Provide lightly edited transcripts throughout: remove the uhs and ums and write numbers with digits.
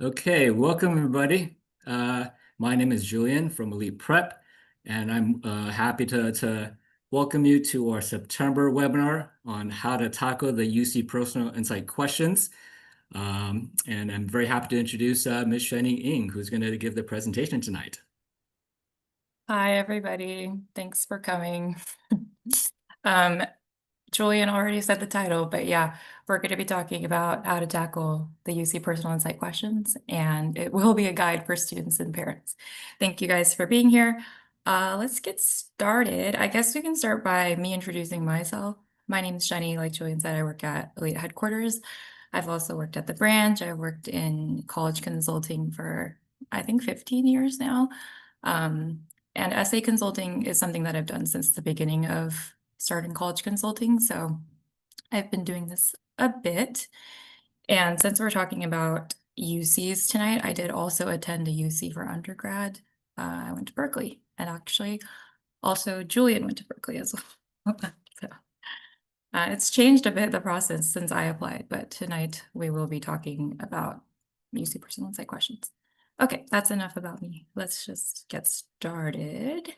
Okay, welcome everybody. My name is Julian from Elite Prep, and I'm happy to welcome you to our September webinar on how to tackle the UC Personal Insight questions. And I'm very happy to introduce Ms. Shani Ng, who's going to give the presentation tonight. Hi, everybody. Thanks for coming. Um, Julian already said the title, but yeah, we're going to be talking about how to tackle the UC Personal Insight questions, and it will be a guide for students and parents. Thank you guys for being here. Let's get started. I guess we can start by me introducing myself. My name is Shani. Like Julian said, I work at Elite Headquarters. I've also worked at the branch. I've worked in college consulting for, I think, 15 years now. And essay consulting is something that I've done since the beginning of starting college consulting. So I've been doing this a bit. And since we're talking about UCs tonight, I did also attend a UC for undergrad. I went to Berkeley, and actually also Julian went to Berkeley as well. So, it's changed a bit, the process, since I applied, but tonight we will be talking about UC Personal Insight questions. Okay, that's enough about me. Let's just get started.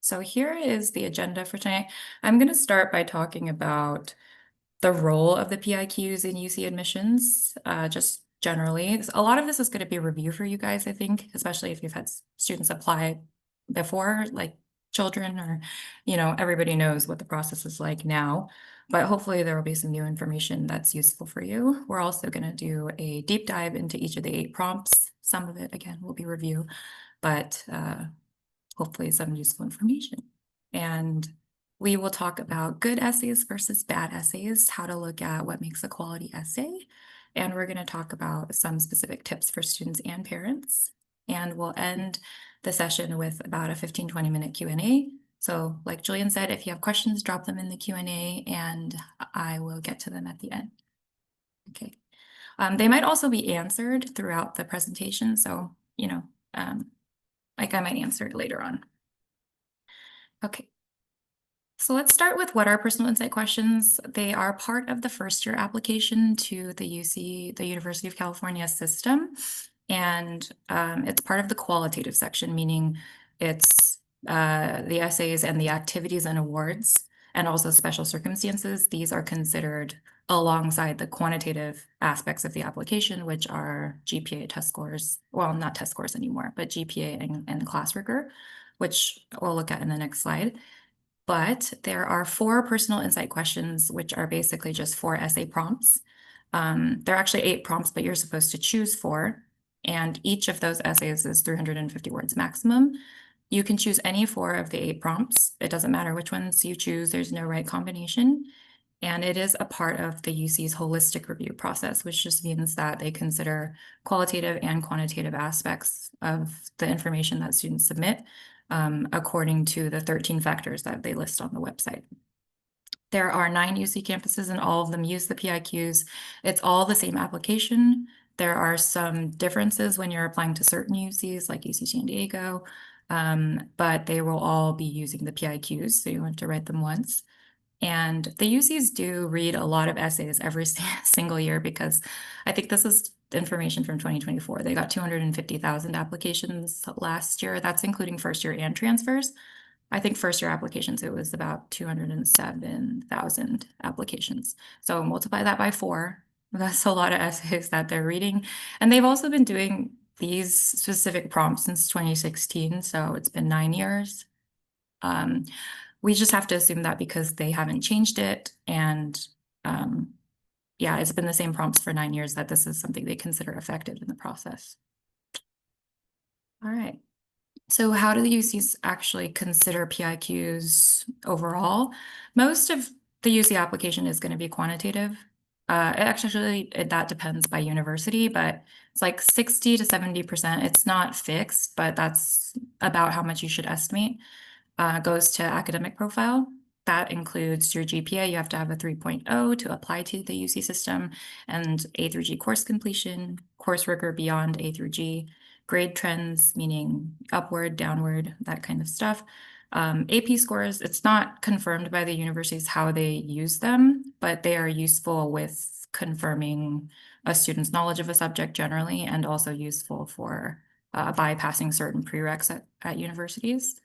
So here is the agenda for tonight. I'm going to start by talking about the role of the PIQs in UC admissions, just generally. A lot of this is going to be a review for you guys, I think, especially if you've had students apply before, like children, or, everybody knows what the process is like now. But hopefully there will be some new information that's useful for you. We're also going to do a deep dive into each of the 8 prompts. Some of it, again, will be review, but hopefully some useful information. And we will talk about good essays versus bad essays, how to look at what makes a quality essay. And we're going to talk about some specific tips for students and parents. And we'll end the session with about a 15-20 minute Q&A. So like Julian said, if you have questions, drop them in the Q&A and I will get to them at the end. Okay. They might also be answered throughout the presentation. So, like I might answer it later on. Okay. So let's start with what are personal insight questions. They are part of the first year application to the UC, the University of California system. And it's part of the qualitative section, meaning it's the essays and the activities and awards and also special circumstances. These are considered alongside the quantitative aspects of the application, which are GPA test scores, well, not test scores anymore, but GPA and class rigor, which we'll look at in the next slide. But there are 4 personal insight questions, which are basically just 4 essay prompts. There are actually 8 prompts, but you're supposed to choose 4. And each of those essays is 350 words maximum. You can choose any 4 of the 8 prompts. It doesn't matter which ones you choose. There's no right combination. And it is a part of the UC's holistic review process, which just means that they consider qualitative and quantitative aspects of the information that students submit, according to the 13 factors that they list on the website. There are 9 UC campuses and all of them use the PIQs. It's all the same application. There are some differences when you're applying to certain UCs like UC San Diego, but they will all be using the PIQs, so you want to write them once. And the UCs do read a lot of essays every single year because I think this is information from 2024. They got 250,000 applications last year. That's including first year and transfers. I think first year applications, it was about 207,000 applications. So multiply that by 4. That's a lot of essays that they're reading. And they've also been doing these specific prompts since 2016. So it's been 9 years. We just have to assume that because they haven't changed it and yeah, it's been the same prompts for 9 years that this is something they consider effective in the process. All right. So how do the UCs actually consider PIQs overall? Most of the UC application is going to be quantitative. That depends by university, but it's like 60 to 70%. It's not fixed, but that's about how much you should estimate. Goes to academic profile. That includes your GPA. You have to have a 3.0 to apply to the UC system, and A through G course completion, course rigor beyond A through G, grade trends, meaning upward, downward, that kind of stuff. AP scores, it's not confirmed by the universities how they use them, but they are useful with confirming a student's knowledge of a subject generally, and also useful for bypassing certain prereqs at universities.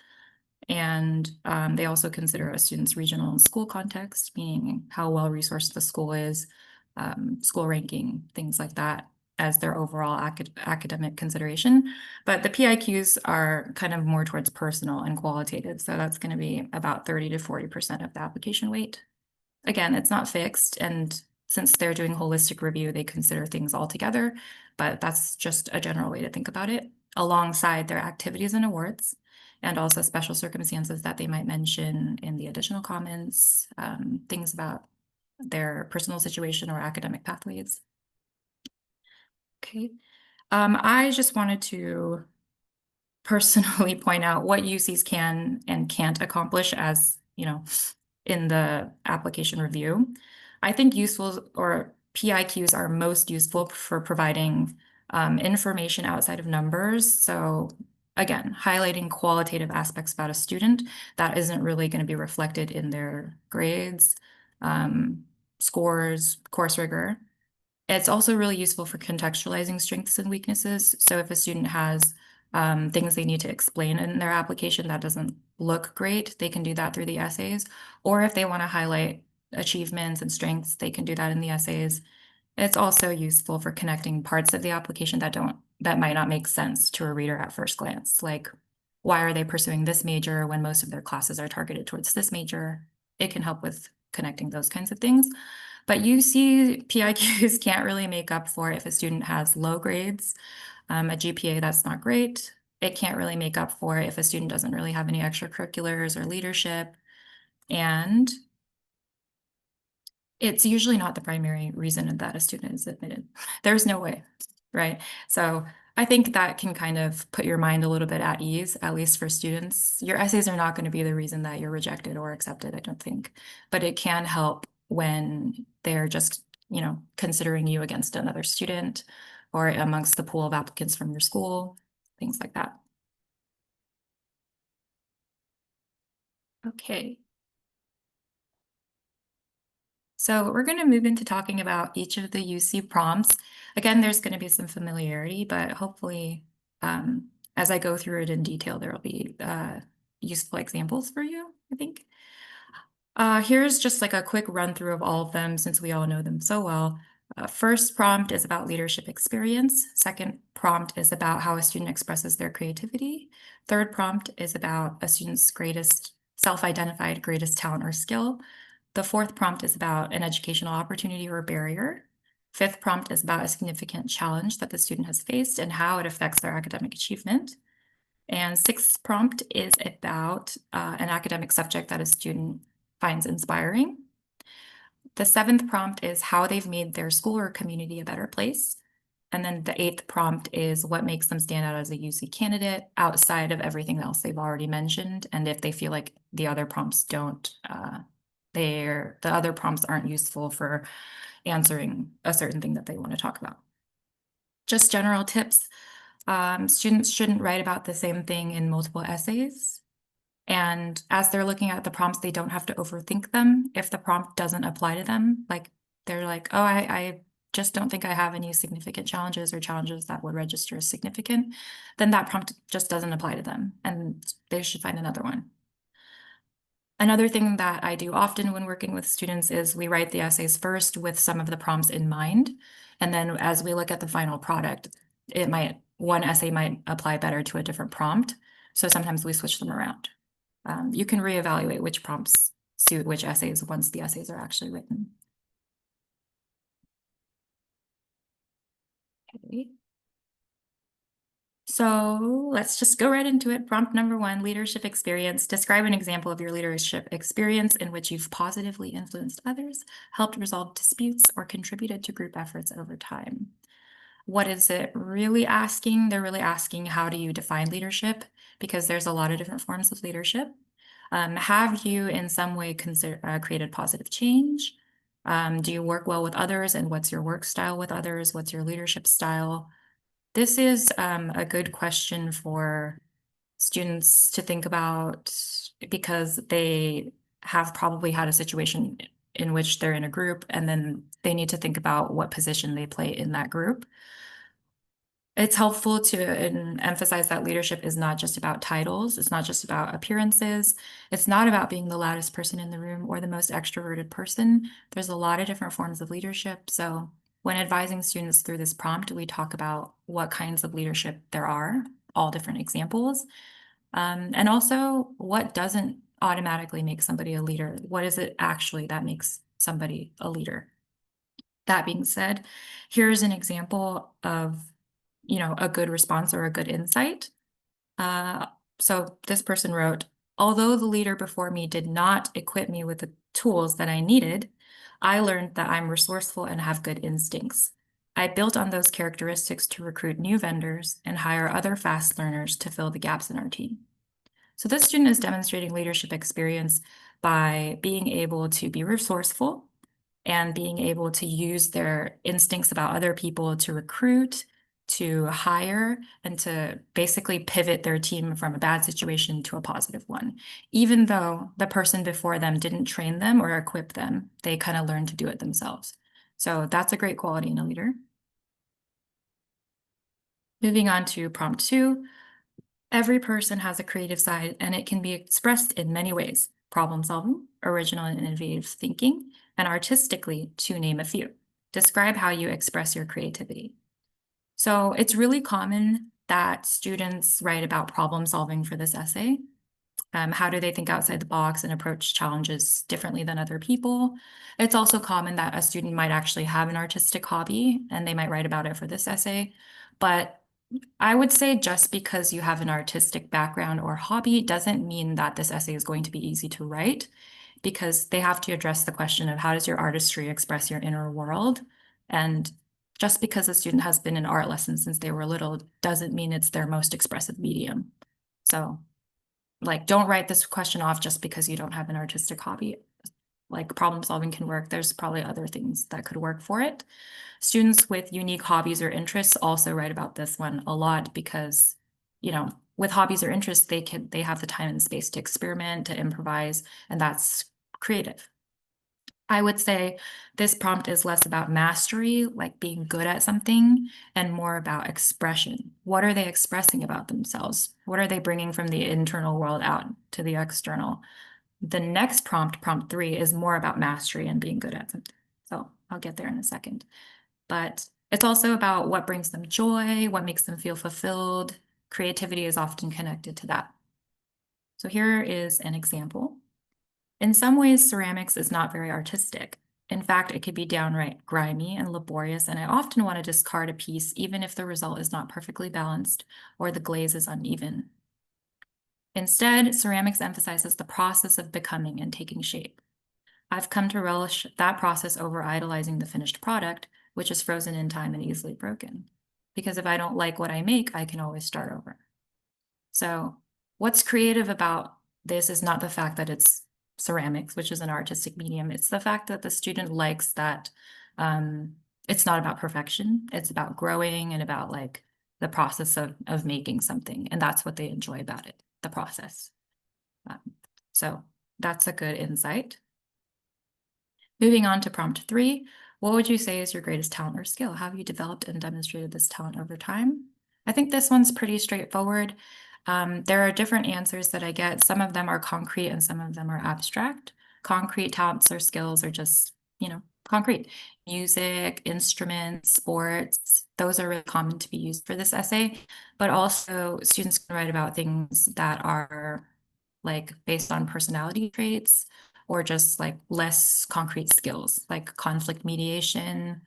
And they also consider a student's regional and school context, meaning how well resourced the school is, school ranking, things like that, as their overall academic consideration. But the PIQs are kind of more towards personal and qualitative. So that's going to be about 30 to 40% of the application weight. Again, it's not fixed. And since they're doing holistic review, they consider things all together. But that's just a general way to think about it, alongside their activities and awards, and also special circumstances that they might mention in the additional comments, things about their personal situation or academic pathways. Okay. I just wanted to personally point out what UCs can and can't accomplish as, in the application review. I think useful or PIQs are most useful for providing information outside of numbers. So again, highlighting qualitative aspects about a student that isn't really going to be reflected in their grades, scores, course rigor. It's also really useful for contextualizing strengths and weaknesses. So if a student has things they need to explain in their application that doesn't look great, they can do that through the essays. Or if they want to highlight achievements and strengths, they can do that in the essays. It's also useful for connecting parts of the application that might not make sense to a reader at first glance. Like, why are they pursuing this major when most of their classes are targeted towards this major? It can help with connecting those kinds of things. But UC PIQs can't really make up for if a student has low grades, a GPA that's not great. It can't really make up for if a student doesn't really have any extracurriculars or leadership. And it's usually not the primary reason that a student is admitted. There's no way, right? So I think that can kind of put your mind a little bit at ease, at least for students. Your essays are not going to be the reason that you're rejected or accepted, I don't think. But it can help when they're just, considering you against another student or amongst the pool of applicants from your school, things like that. Okay. So we're going to move into talking about each of the UC prompts. Again, there's going to be some familiarity, but hopefully, as I go through it in detail, there will be useful examples for you, I think. Here's just like a quick run through of all of them since we all know them so well. First prompt is about leadership experience. Second prompt is about how a student expresses their creativity. Third prompt is about a student's greatest self-identified greatest talent or skill. The fourth prompt is about an educational opportunity or barrier. Fifth prompt is about a significant challenge that the student has faced and how it affects their academic achievement. And sixth prompt is about an academic subject that a student finds inspiring. The seventh prompt is how they've made their school or community a better place. And then the eighth prompt is what makes them stand out as a UC candidate outside of everything else they've already mentioned. And if they feel like the other prompts the other prompts aren't useful for answering a certain thing that they want to talk about. Just general tips. Students shouldn't write about the same thing in multiple essays. And as they're looking at the prompts, they don't have to overthink them. If the prompt doesn't apply to them, like they're like, oh, I just don't think I have any significant challenges or challenges that would register as significant, then that prompt just doesn't apply to them and they should find another one. Another thing that I do often when working with students is we write the essays first with some of the prompts in mind. And then as we look at the final product, one essay might apply better to a different prompt. So sometimes we switch them around. You can reevaluate which prompts suit which essays once the essays are actually written. Okay. So let's just go right into it. Prompt number one, leadership experience. Describe an example of your leadership experience in which you've positively influenced others, helped resolve disputes, or contributed to group efforts over time. What is it really asking? They're really asking, how do you define leadership? Because there's a lot of different forms of leadership. Have you in some way created positive change? Do you work well with others? And what's your work style with others? What's your leadership style? This is a good question for students to think about because they have probably had a situation in which they're in a group and then they need to think about what position they play in that group. It's helpful to emphasize that leadership is not just about titles. It's not just about appearances. It's not about being the loudest person in the room or the most extroverted person. There's a lot of different forms of leadership. So when advising students through this prompt, we talk about what kinds of leadership there are, all different examples, and also what doesn't automatically make somebody a leader. What is it actually that makes somebody a leader? That being said, here's an example of, a good response or a good insight. Uh, so this person wrote, although the leader before me did not equip me with the tools that I needed, I learned that I'm resourceful and have good instincts. I built on those characteristics to recruit new vendors and hire other fast learners to fill the gaps in our team. So this student is demonstrating leadership experience by being able to be resourceful and being able to use their instincts about other people to recruit, to hire, and to basically pivot their team from a bad situation to a positive one. Even though the person before them didn't train them or equip them, they kind of learned to do it themselves. So that's a great quality in a leader. Moving on to prompt 2. Every person has a creative side, and it can be expressed in many ways: problem solving, original and innovative thinking, and artistically, to name a few. Describe how you express your creativity. So it's really common that students write about problem solving for this essay. How do they think outside the box and approach challenges differently than other people? It's also common that a student might actually have an artistic hobby and they might write about it for this essay. But I would say just because you have an artistic background or hobby doesn't mean that this essay is going to be easy to write, because they have to address the question of how does your artistry express your inner world? And just because a student has been in art lessons since they were little doesn't mean it's their most expressive medium. So, like, don't write this question off just because you don't have an artistic hobby. Like, problem solving can work. There's probably other things that could work for it. Students with unique hobbies or interests also write about this one a lot because, with hobbies or interests, they have the time and space to experiment, to improvise, and that's creative. I would say this prompt is less about mastery, like being good at something, and more about expression. What are they expressing about themselves? What are they bringing from the internal world out to the external? The next prompt, prompt 3, is more about mastery and being good at something. So I'll get there in a second. But it's also about what brings them joy, what makes them feel fulfilled. Creativity is often connected to that. So here is an example. In some ways, ceramics is not very artistic. In fact, it could be downright grimy and laborious, and I often want to discard a piece even if the result is not perfectly balanced or the glaze is uneven. Instead, ceramics emphasizes the process of becoming and taking shape. I've come to relish that process over idolizing the finished product, which is frozen in time and easily broken. Because if I don't like what I make, I can always start over. So what's creative about this is not the fact that it's ceramics, which is an artistic medium. It's the fact that the student likes that it's not about perfection. It's about growing and about like the process of making something. And that's what they enjoy about it, the process. So that's a good insight. Moving on to prompt 3, what would you say is your greatest talent or skill? How have you developed and demonstrated this talent over time? I think this one's pretty straightforward. There are different answers that I get. Some of them are concrete and some of them are abstract. Concrete talents or skills are just, concrete. Music, instruments, sports, those are really common to be used for this essay. But also students can write about things that are like based on personality traits, or just like less concrete skills, like conflict mediation,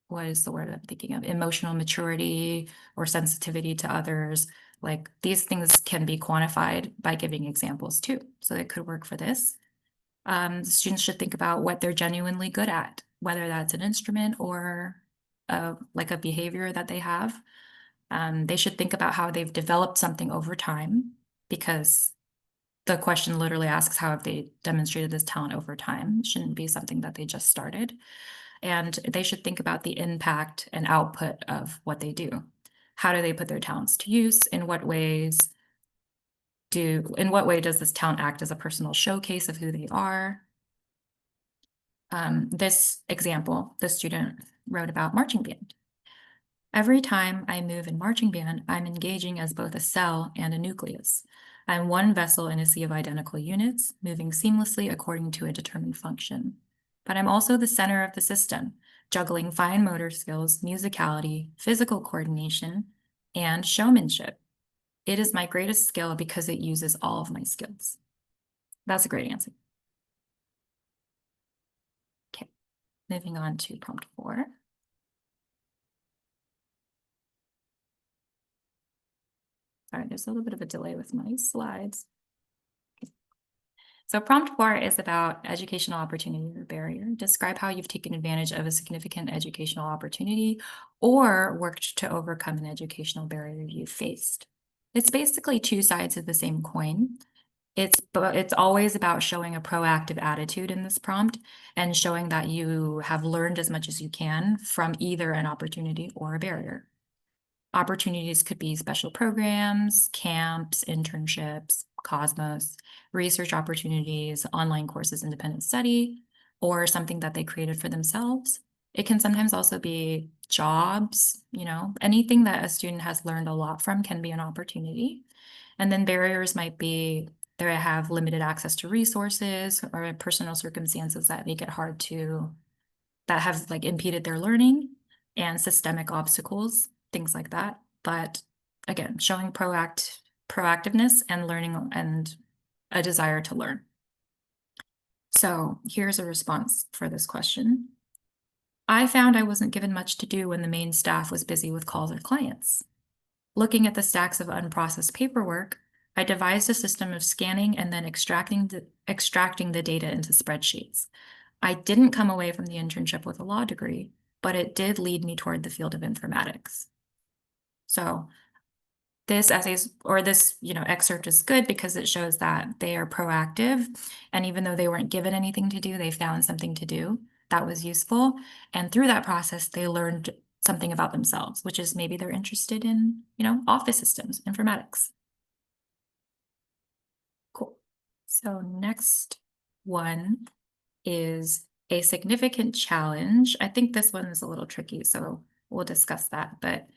what is the word I'm thinking of? Emotional maturity or sensitivity to others. Like these things can be quantified by giving examples too. So it could work for this. Students should think about what they're genuinely good at, whether that's an instrument or like a behavior that they have. They should think about how they've developed something over time, because the question literally asks how have they demonstrated this talent over time. It shouldn't be something that they just started. And they should think about the impact and output of what they do. How do they put their talents to use? In what way does this talent act as a personal showcase of who they are? This example, the student wrote about marching band. Every time I move in marching band, I'm engaging as both a cell and a nucleus. I'm one vessel in a sea of identical units, moving seamlessly according to a determined function. But I'm also the center of the system, juggling fine motor skills, musicality, physical coordination, and showmanship. It is my greatest skill because it uses all of my skills. That's a great answer. Okay, moving on to prompt 4. Sorry, there's a little bit of a delay with my slides. So prompt 4 is about educational opportunity or barrier. Describe how you've taken advantage of a significant educational opportunity or worked to overcome an educational barrier you faced. It's basically two sides of the same coin. It's always about showing a proactive attitude in this prompt and showing that you have learned as much as you can from either an opportunity or a barrier. Opportunities could be special programs, camps, internships, Cosmos, research opportunities, online courses, independent study, or something that they created for themselves. It can sometimes also be jobs, anything that a student has learned a lot from can be an opportunity. And then barriers might be they have limited access to resources or personal circumstances that make it hard that have impeded their learning, and systemic obstacles, things like that. But again, showing proactiveness and learning and a desire to learn. So here's a response for this question. I found I wasn't given much to do when the main staff was busy with calls or clients. Looking at the stacks of unprocessed paperwork, I devised a system of scanning and then extracting the data into spreadsheets. I didn't come away from the internship with a law degree, but it did lead me toward the field of informatics. So this excerpt is good because it shows that they are proactive, and even though they weren't given anything to do, they found something to do that was useful. And through that process, they learned something about themselves, which is maybe they're interested in, office systems, informatics. Cool. So next one is a significant challenge. I think this one is a little tricky, so we'll discuss that. But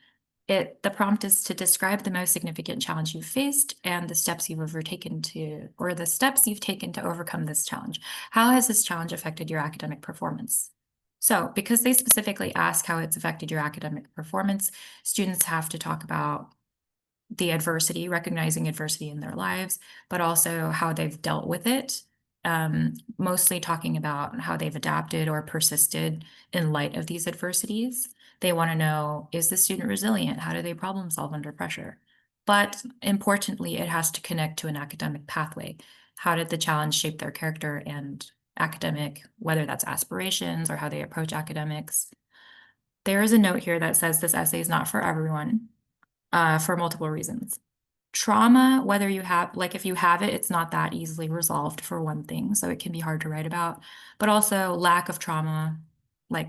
the prompt is to describe the most significant challenge you've faced and the steps you've taken to overcome this challenge. How has this challenge affected your academic performance? So because they specifically ask how it's affected your academic performance, students have to talk about the adversity, recognizing adversity in their lives, but also how they've dealt with it. Mostly talking about how they've adapted or persisted in light of these adversities. They want to know, is the student resilient? How do they problem solve under pressure? But importantly, it has to connect to an academic pathway. How did the challenge shape their character and academic, whether that's aspirations or how they approach academics? There is a note here that says this essay is not for everyone, for multiple reasons. Trauma, whether you have, if you have it, it's not that easily resolved, for one thing, so it can be hard to write about. But also lack of trauma,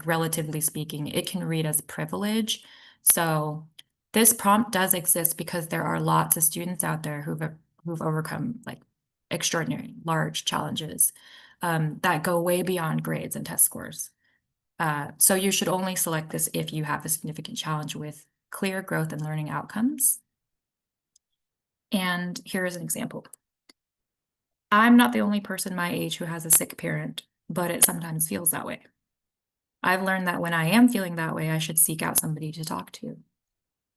relatively speaking, it can read as privilege. So this prompt does exist because there are lots of students out there who've overcome extraordinary large challenges that go way beyond grades and test scores. So you should only select this if you have a significant challenge with clear growth and learning outcomes. And here is an example. I'm not the only person my age who has a sick parent, but it sometimes feels that way. I've learned that when I am feeling that way, I should seek out somebody to talk to.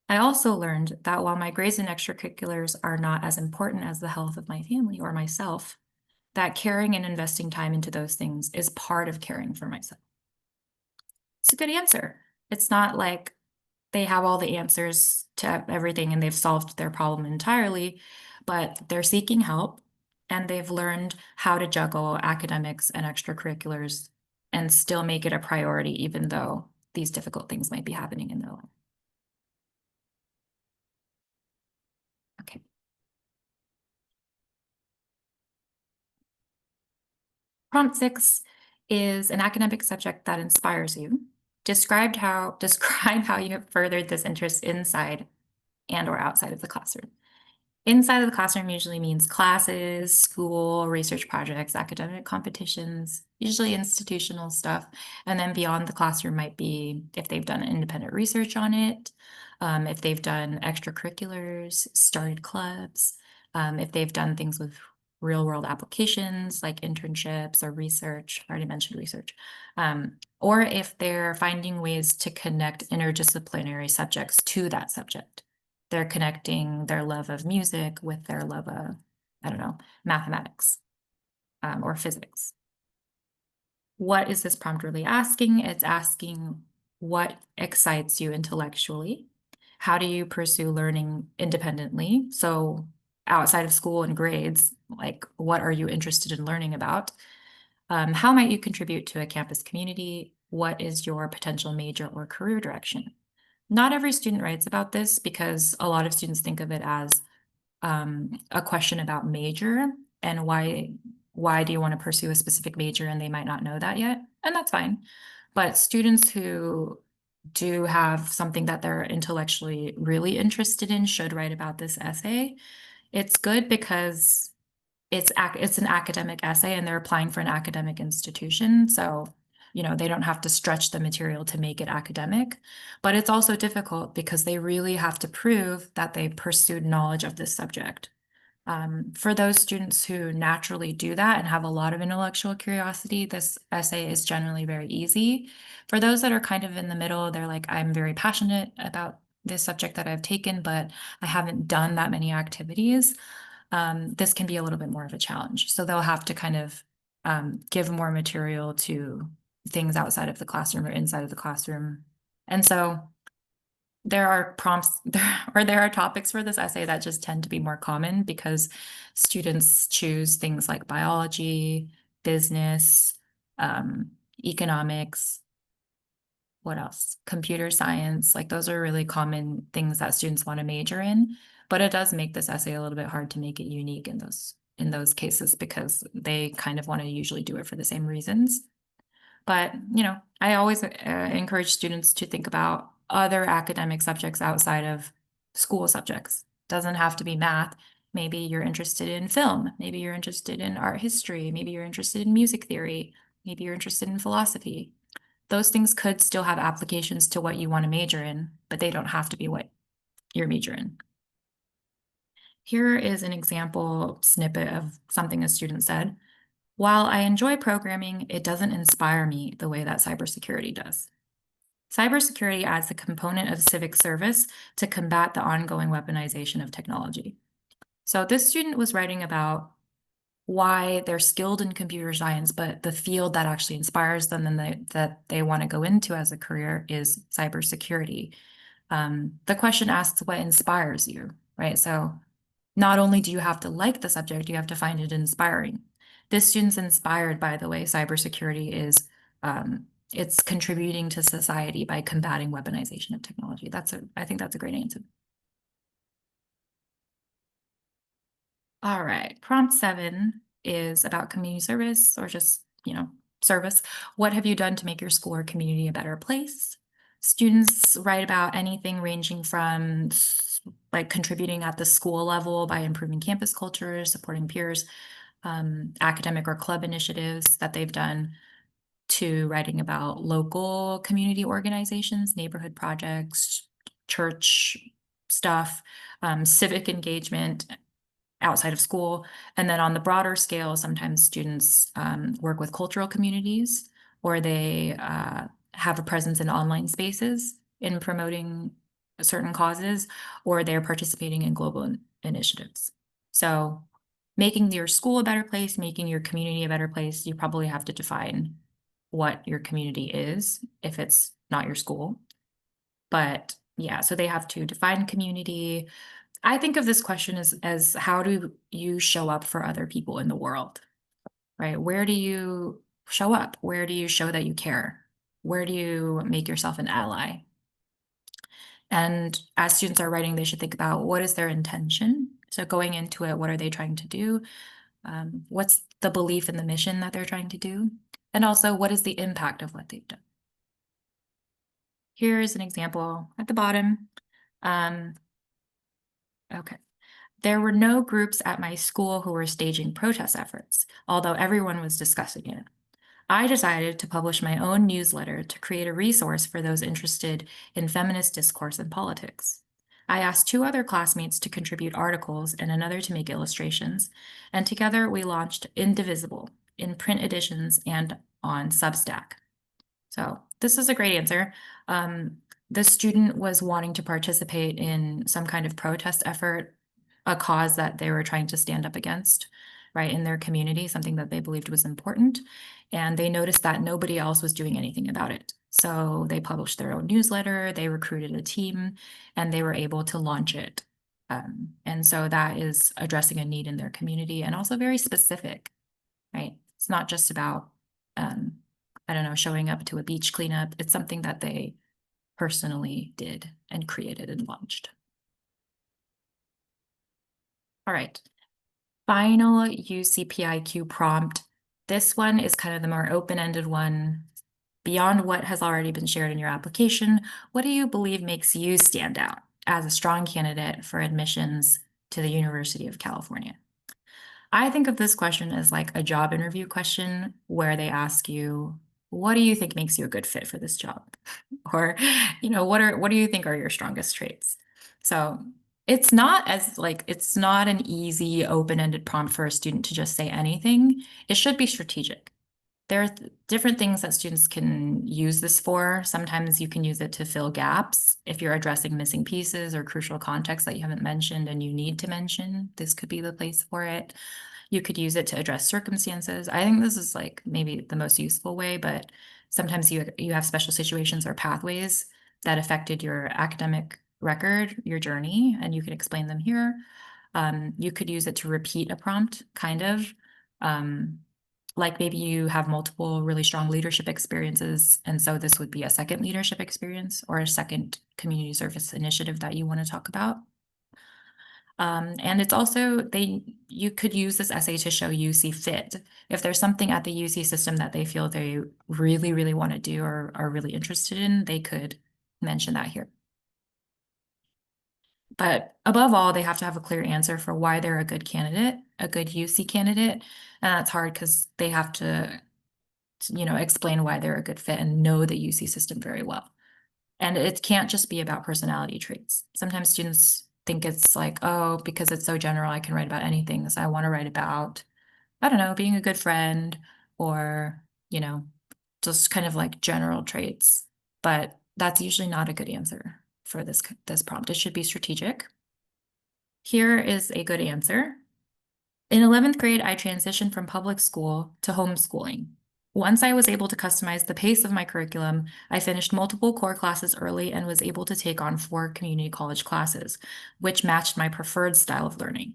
I also learned that while my grades and extracurriculars are not as important as the health of my family or myself, that caring and investing time into those things is part of caring for myself. It's a good answer. It's not like they have all the answers to everything and they've solved their problem entirely, but they're seeking help and they've learned how to juggle academics and extracurriculars and still make it a priority, even though these difficult things might be happening in their life. Okay. Prompt 6 is an academic subject that inspires you. Describe how you have furthered this interest inside and or outside of the classroom. Inside of the classroom usually means classes, school, research projects, academic competitions, usually institutional stuff. And then beyond the classroom might be if they've done independent research on it, if they've done extracurriculars, started clubs, if they've done things with real world applications like internships or research. I already mentioned research. Or if they're finding ways to connect interdisciplinary subjects to that subject. They're connecting their love of music with their love of, I don't know, mathematics, or physics. What is this prompt really asking? It's asking what excites you intellectually? How do you pursue learning independently? So outside of school and grades, like what are you interested in learning about? How might you contribute to a campus community? What is your potential major or career direction? Not every student writes about this because a lot of students think of it as a question about major and why do you want to pursue a specific major and they might not know that yet, and that's fine. But students who do have something that they're intellectually really interested in should write about this essay. It's good because it's an academic essay and they're applying for an academic institution. So, they don't have to stretch the material to make it academic, but it's also difficult because they really have to prove that they pursued knowledge of this subject. For those students who naturally do that and have a lot of intellectual curiosity, this essay is generally very easy. For those that are kind of in the middle, they're like, I'm very passionate about this subject that I've taken, but I haven't done that many activities. This can be a little bit more of a challenge. So they'll have to kind of give more material to things outside of the classroom or inside of the classroom. And so there are prompts or there are topics for this essay that just tend to be more common because students choose things like biology, business, um, economics, what else? Computer science, like those are really common things that students want to major in. But it does make this essay a little bit hard to make it unique in those cases because they kind of want to usually do it for the same reasons. But, I always encourage students to think about other academic subjects outside of school subjects. Doesn't have to be math. Maybe you're interested in film. Maybe you're interested in art history. Maybe you're interested in music theory. Maybe you're interested in philosophy. Those things could still have applications to what you want to major in, but they don't have to be what you're major in. Here is an example snippet of something a student said. While I enjoy programming, it doesn't inspire me the way that cybersecurity does. Cybersecurity adds a component of civic service to combat the ongoing weaponization of technology. So this student was writing about why they're skilled in computer science, but the field that actually inspires them and that they want to go into as a career is cybersecurity. The question asks what inspires you, right? So not only do you have to like the subject, you have to find it inspiring. This student's inspired by the way cybersecurity is, it's contributing to society by combating weaponization of technology. I think that's a great answer. All right, prompt 7 is about community service or just, service. What have you done to make your school or community a better place? Students write about anything ranging from like contributing at the school level by improving campus culture, supporting peers, academic or club initiatives that they've done, to writing about local community organizations, neighborhood projects, church stuff, civic engagement outside of school. And then on the broader scale, sometimes students work with cultural communities or they have a presence in online spaces in promoting certain causes, or they're participating in global initiatives. So making your school a better place, making your community a better place, you probably have to define what your community is if it's not your school. But yeah, so they have to define community. I think of this question as how do you show up for other people in the world, right? Where do you show up? Where do you show that you care? Where do you make yourself an ally? And as students are writing, they should think about what is their intention. So going into it, what are they trying to do? What's the belief in the mission that they're trying to do? And also, what is the impact of what they've done? Here is an example at the bottom. Okay. There were no groups at my school who were staging protest efforts, although everyone was discussing it. I decided to publish my own newsletter to create a resource for those interested in feminist discourse and politics. I asked two other classmates to contribute articles and another to make illustrations, and together we launched Indivisible in print editions and on Substack. So this is a great answer. The student was wanting to participate in some kind of protest effort, a cause that they were trying to stand up against, right, in their community, something that they believed was important. And they noticed that nobody else was doing anything about it. So they published their own newsletter, they recruited a team, and they were able to launch it. And so that is addressing a need in their community and also very specific, right? It's not just about, I don't know, showing up to a beach cleanup. It's something that they personally did and created and launched. All right. Final UCPIQ prompt. This one is kind of the more open-ended one. Beyond what has already been shared in your application, what do you believe makes you stand out as a strong candidate for admissions to the University of California? I think of this question as like a job interview question where they ask you, what do you think makes you a good fit for this job? Or, what do you think are your strongest traits? So it's not it's not an easy open-ended prompt for a student to just say anything. It should be strategic. There are different things that students can use this for. Sometimes you can use it to fill gaps. If you're addressing missing pieces or crucial context that you haven't mentioned and you need to mention, this could be the place for it. You could use it to address circumstances. I think this is like maybe the most useful way, but sometimes you have special situations or pathways that affected your academic record, your journey, and you can explain them here. You could use it to repeat a prompt, kind of. Like maybe you have multiple really strong leadership experiences, and so this would be a second leadership experience or a second community service initiative that you want to talk about. And it's also, you could use this essay to show UC fit. If there's something at the UC system that they feel they really, really want to do or are really interested in, they could mention that here. But above all, they have to have a clear answer for why they're a good candidate, a good UC candidate. And that's hard because they have to, explain why they're a good fit and know the UC system very well. And it can't just be about personality traits. Sometimes students think it's like, oh, because it's so general, I can write about anything. So I want to write about, I don't know, being a good friend or, just kind of like general traits. But that's usually not a good answer for this prompt. It should be strategic. Here is a good answer. In 11th grade, I transitioned from public school to homeschooling. Once I was able to customize the pace of my curriculum, I finished multiple core classes early and was able to take on 4 community college classes, which matched my preferred style of learning.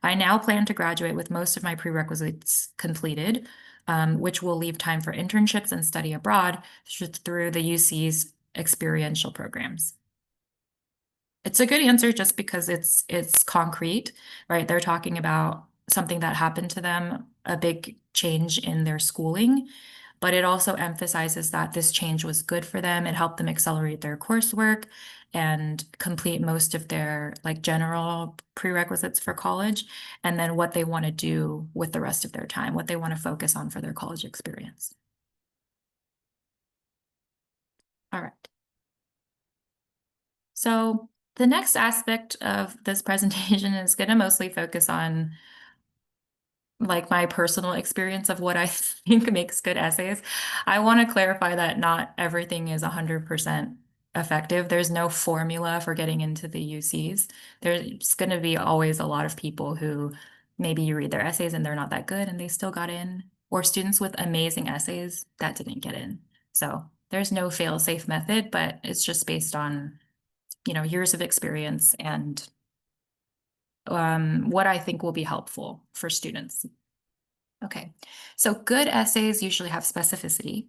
I now plan to graduate with most of my prerequisites completed, which will leave time for internships and study abroad through the UC's experiential programs. It's a good answer just because it's concrete, right? They're talking about something that happened to them, a big change in their schooling, but it also emphasizes that this change was good for them. It helped them accelerate their coursework and complete most of their like general prerequisites for college, and then what they want to do with the rest of their time, what they want to focus on for their college experience. All right. So the next aspect of this presentation is going to mostly focus on like my personal experience of what I think makes good essays. I want to clarify that not everything is 100% effective. There's no formula for getting into the UCs. There's going to be always a lot of people who maybe you read their essays and they're not that good and they still got in, or students with amazing essays that didn't get in. So there's no fail-safe method, but it's just based on, years of experience and what I think will be helpful for students. Okay, so good essays usually have specificity.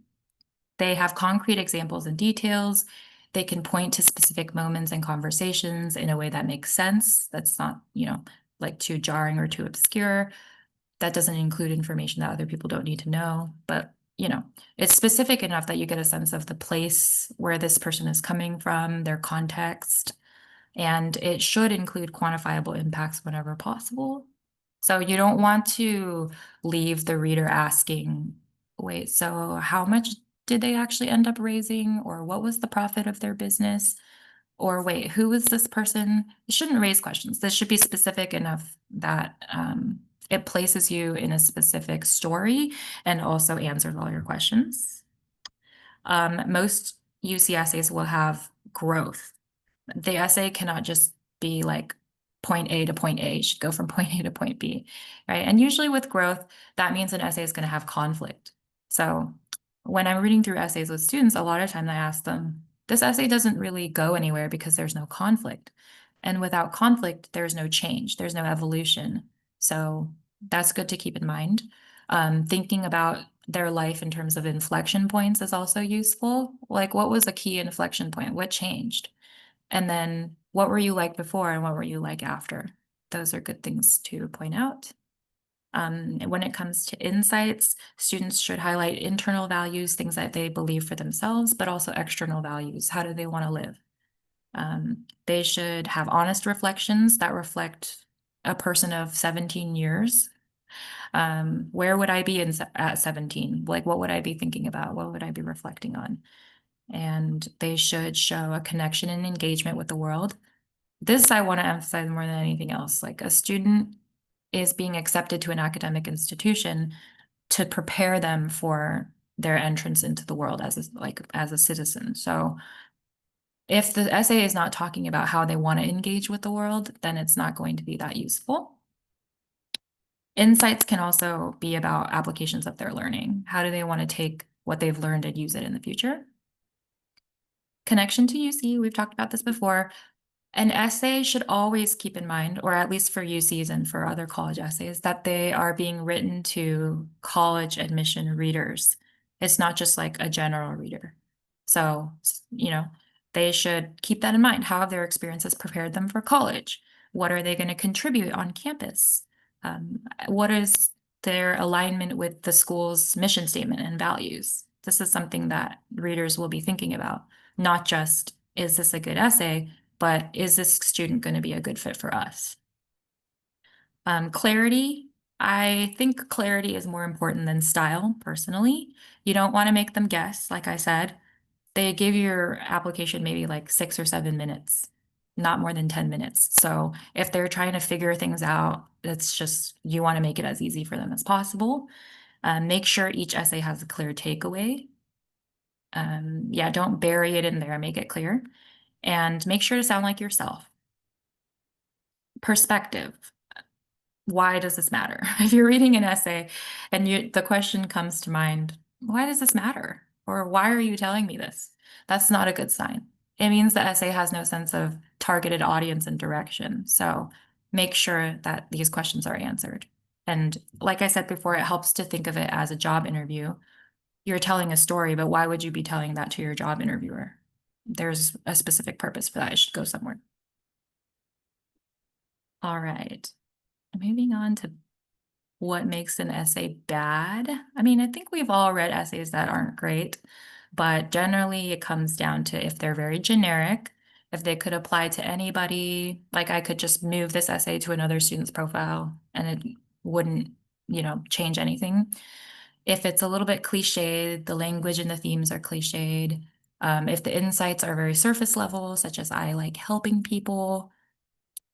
They have concrete examples and details. They can point to specific moments and conversations in a way that makes sense. That's not, like too jarring or too obscure. That doesn't include information that other people don't need to know, but it's specific enough that you get a sense of the place where this person is coming from, their context. and it should include quantifiable impacts whenever possible. So you don't want to leave the reader asking, wait, so how much did they actually end up raising? Or what was the profit of their business? Or wait, who is this person? You shouldn't raise questions. This should be specific enough that it places you in a specific story and also answers all your questions. Most UC essays will have growth. The essay cannot just be like point A to point A. It should go from point A to point B, right? And usually with growth, that means an essay is going to have conflict. So when I'm reading through essays with students, a lot of time I ask them, this essay doesn't really go anywhere because there's no conflict. And without conflict, there's no change, there's no evolution. So that's good to keep in mind. Thinking about their life in terms of inflection points is also useful. Like, what was a key inflection point? What changed? And then what were you like before and what were you like after? Those are good things to point out. When it comes to insights, students should highlight internal values, things that they believe for themselves, but also external values. How do they want to live? They should have honest reflections that reflect a person of 17 years. Where would I be at 17? Like, what would I be thinking about? What would I be reflecting on? And they should show a connection and engagement with the world. This I want to emphasize more than anything else. Like, a student is being accepted to an academic institution to prepare them for their entrance into the world as a citizen. So if the essay is not talking about how they want to engage with the world, then it's not going to be that useful. Insights can also be about applications of their learning. How do they want to take what they've learned and use it in the future? Connection to UC, we've talked about this before. An essay should always keep in mind, or at least for UCs and for other college essays, that they are being written to college admission readers. It's not just like a general reader. So, they should keep that in mind. How have their experiences prepared them for college? What are they going to contribute on campus? What is their alignment with the school's mission statement and values? This is something that readers will be thinking about, not just, is this a good essay, but is this student going to be a good fit for us? Clarity. I think clarity is more important than style, personally. You don't want to make them guess, like I said. They give your application maybe like 6 or 7 minutes, not more than 10 minutes. So if they're trying to figure things out, it's just, you want to make it as easy for them as possible. Make sure each essay has a clear takeaway. Yeah, don't bury it in there, make it clear. And make sure to sound like yourself. Perspective. Why does this matter? If you're reading an essay and the question comes to mind, why does this matter? Or why are you telling me this? That's not a good sign. It means the essay has no sense of targeted audience and direction. So make sure that these questions are answered. And like I said before, it helps to think of it as a job interview. You're telling a story, but why would you be telling that to your job interviewer? There's a specific purpose for that. It should go somewhere. All right. Moving on to what makes an essay bad. I mean, I think we've all read essays that aren't great, but generally it comes down to if they're very generic, if they could apply to anybody, like I could just move this essay to another student's profile and it wouldn't, change anything. If it's a little bit cliched, the language and the themes are cliched. If the insights are very surface level, such as I like helping people,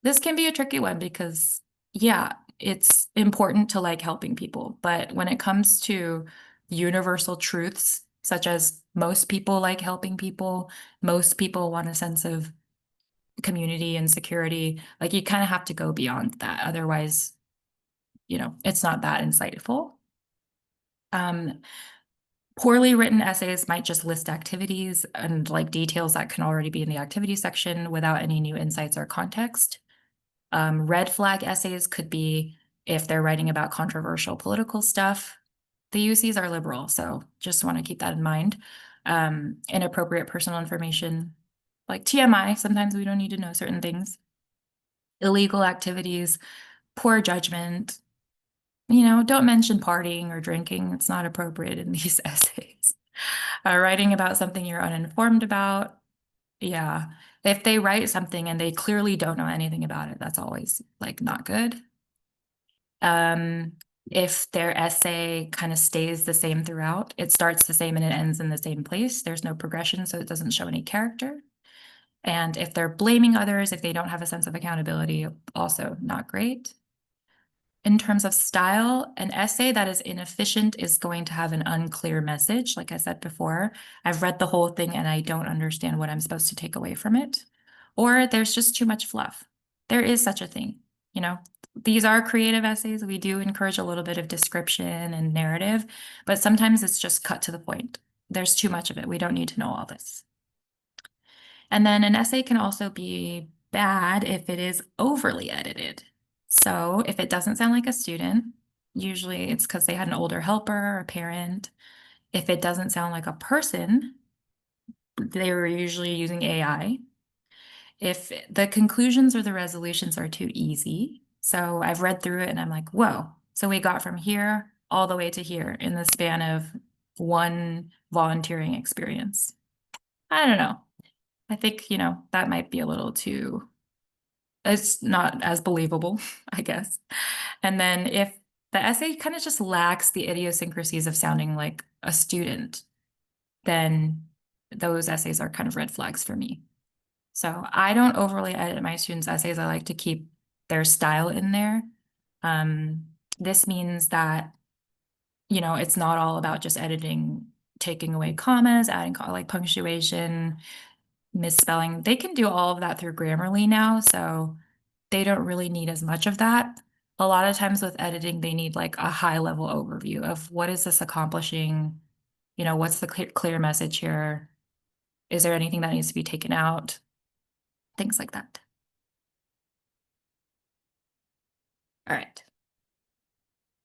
this can be a tricky one because, yeah, it's important to like helping people. But when it comes to universal truths, such as most people like helping people, most people want a sense of community and security, like you kind of have to go beyond that. Otherwise, it's not that insightful. Um, Poorly written essays might just list activities and like details that can already be in the activity section without any new insights or context. Red flag essays could be if they're writing about controversial political stuff. The UCs are liberal, so just want to keep that in mind. Inappropriate personal information, like TMI, sometimes we don't need to know certain things. Illegal activities, poor judgment, don't mention partying or drinking. It's not appropriate in these essays. Writing about something you're uninformed about. Yeah. If they write something and they clearly don't know anything about it, that's always like not good. Um, if their essay kind of stays the same throughout, it starts the same and it ends in the same place. There's no progression, so it doesn't show any character. And if they're blaming others, if they don't have a sense of accountability, also not great. In terms of style, an essay that is inefficient is going to have an unclear message. Like I said before, I've read the whole thing and I don't understand what I'm supposed to take away from it. Or there's just too much fluff. There is such a thing, you know. These are creative essays. We do encourage a little bit of description and narrative, but sometimes it's just cut to the point. There's too much of it. We don't need to know all this. And then an essay can also be bad if it is overly edited. So if it doesn't sound like a student, usually it's because they had an older helper or a parent. If it doesn't sound like a person, they were usually using AI. If the conclusions or the resolutions are too easy, so I've read through it and I'm like, whoa, so we got from here all the way to here in the span of one volunteering experience. I don't know. I think, that might be a little too, it's not as believable, I guess. And then if the essay kind of just lacks the idiosyncrasies of sounding like a student, then those essays are kind of red flags for me. So I don't overly edit my students' essays. I like to keep their style in there. Um, this means that, it's not all about just editing, taking away commas, adding like punctuation, misspelling. They can do all of that through Grammarly now, so they don't really need as much of that. A lot of times with editing, they need like a high level overview of what is this accomplishing? What's the clear message here? Is there anything that needs to be taken out? Things like that. All right.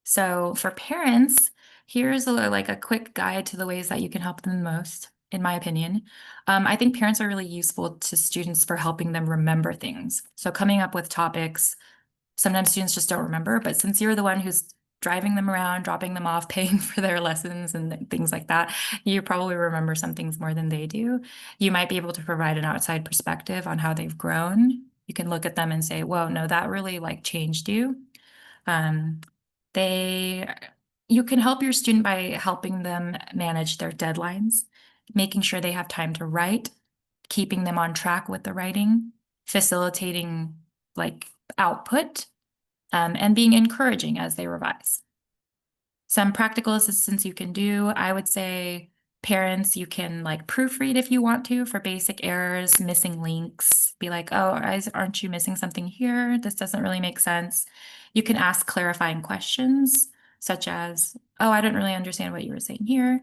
So for parents, here's like a quick guide to the ways that you can help them the most, in my opinion. I think parents are really useful to students for helping them remember things. So coming up with topics, sometimes students just don't remember, but since you're the one who's driving them around, dropping them off, paying for their lessons and things like that, you probably remember some things more than they do. You might be able to provide an outside perspective on how they've grown. You can look at them and say, whoa, no, that really like changed you. Um, they, you can help your student by helping them manage their deadlines, making sure they have time to write, keeping them on track with the writing, facilitating like output, and being encouraging as they revise. Some practical assistance you can do, I would say parents, you can like proofread if you want to for basic errors, missing links, be like, oh, aren't you missing something here? This doesn't really make sense. You can ask clarifying questions such as, oh, I don't really understand what you were saying here.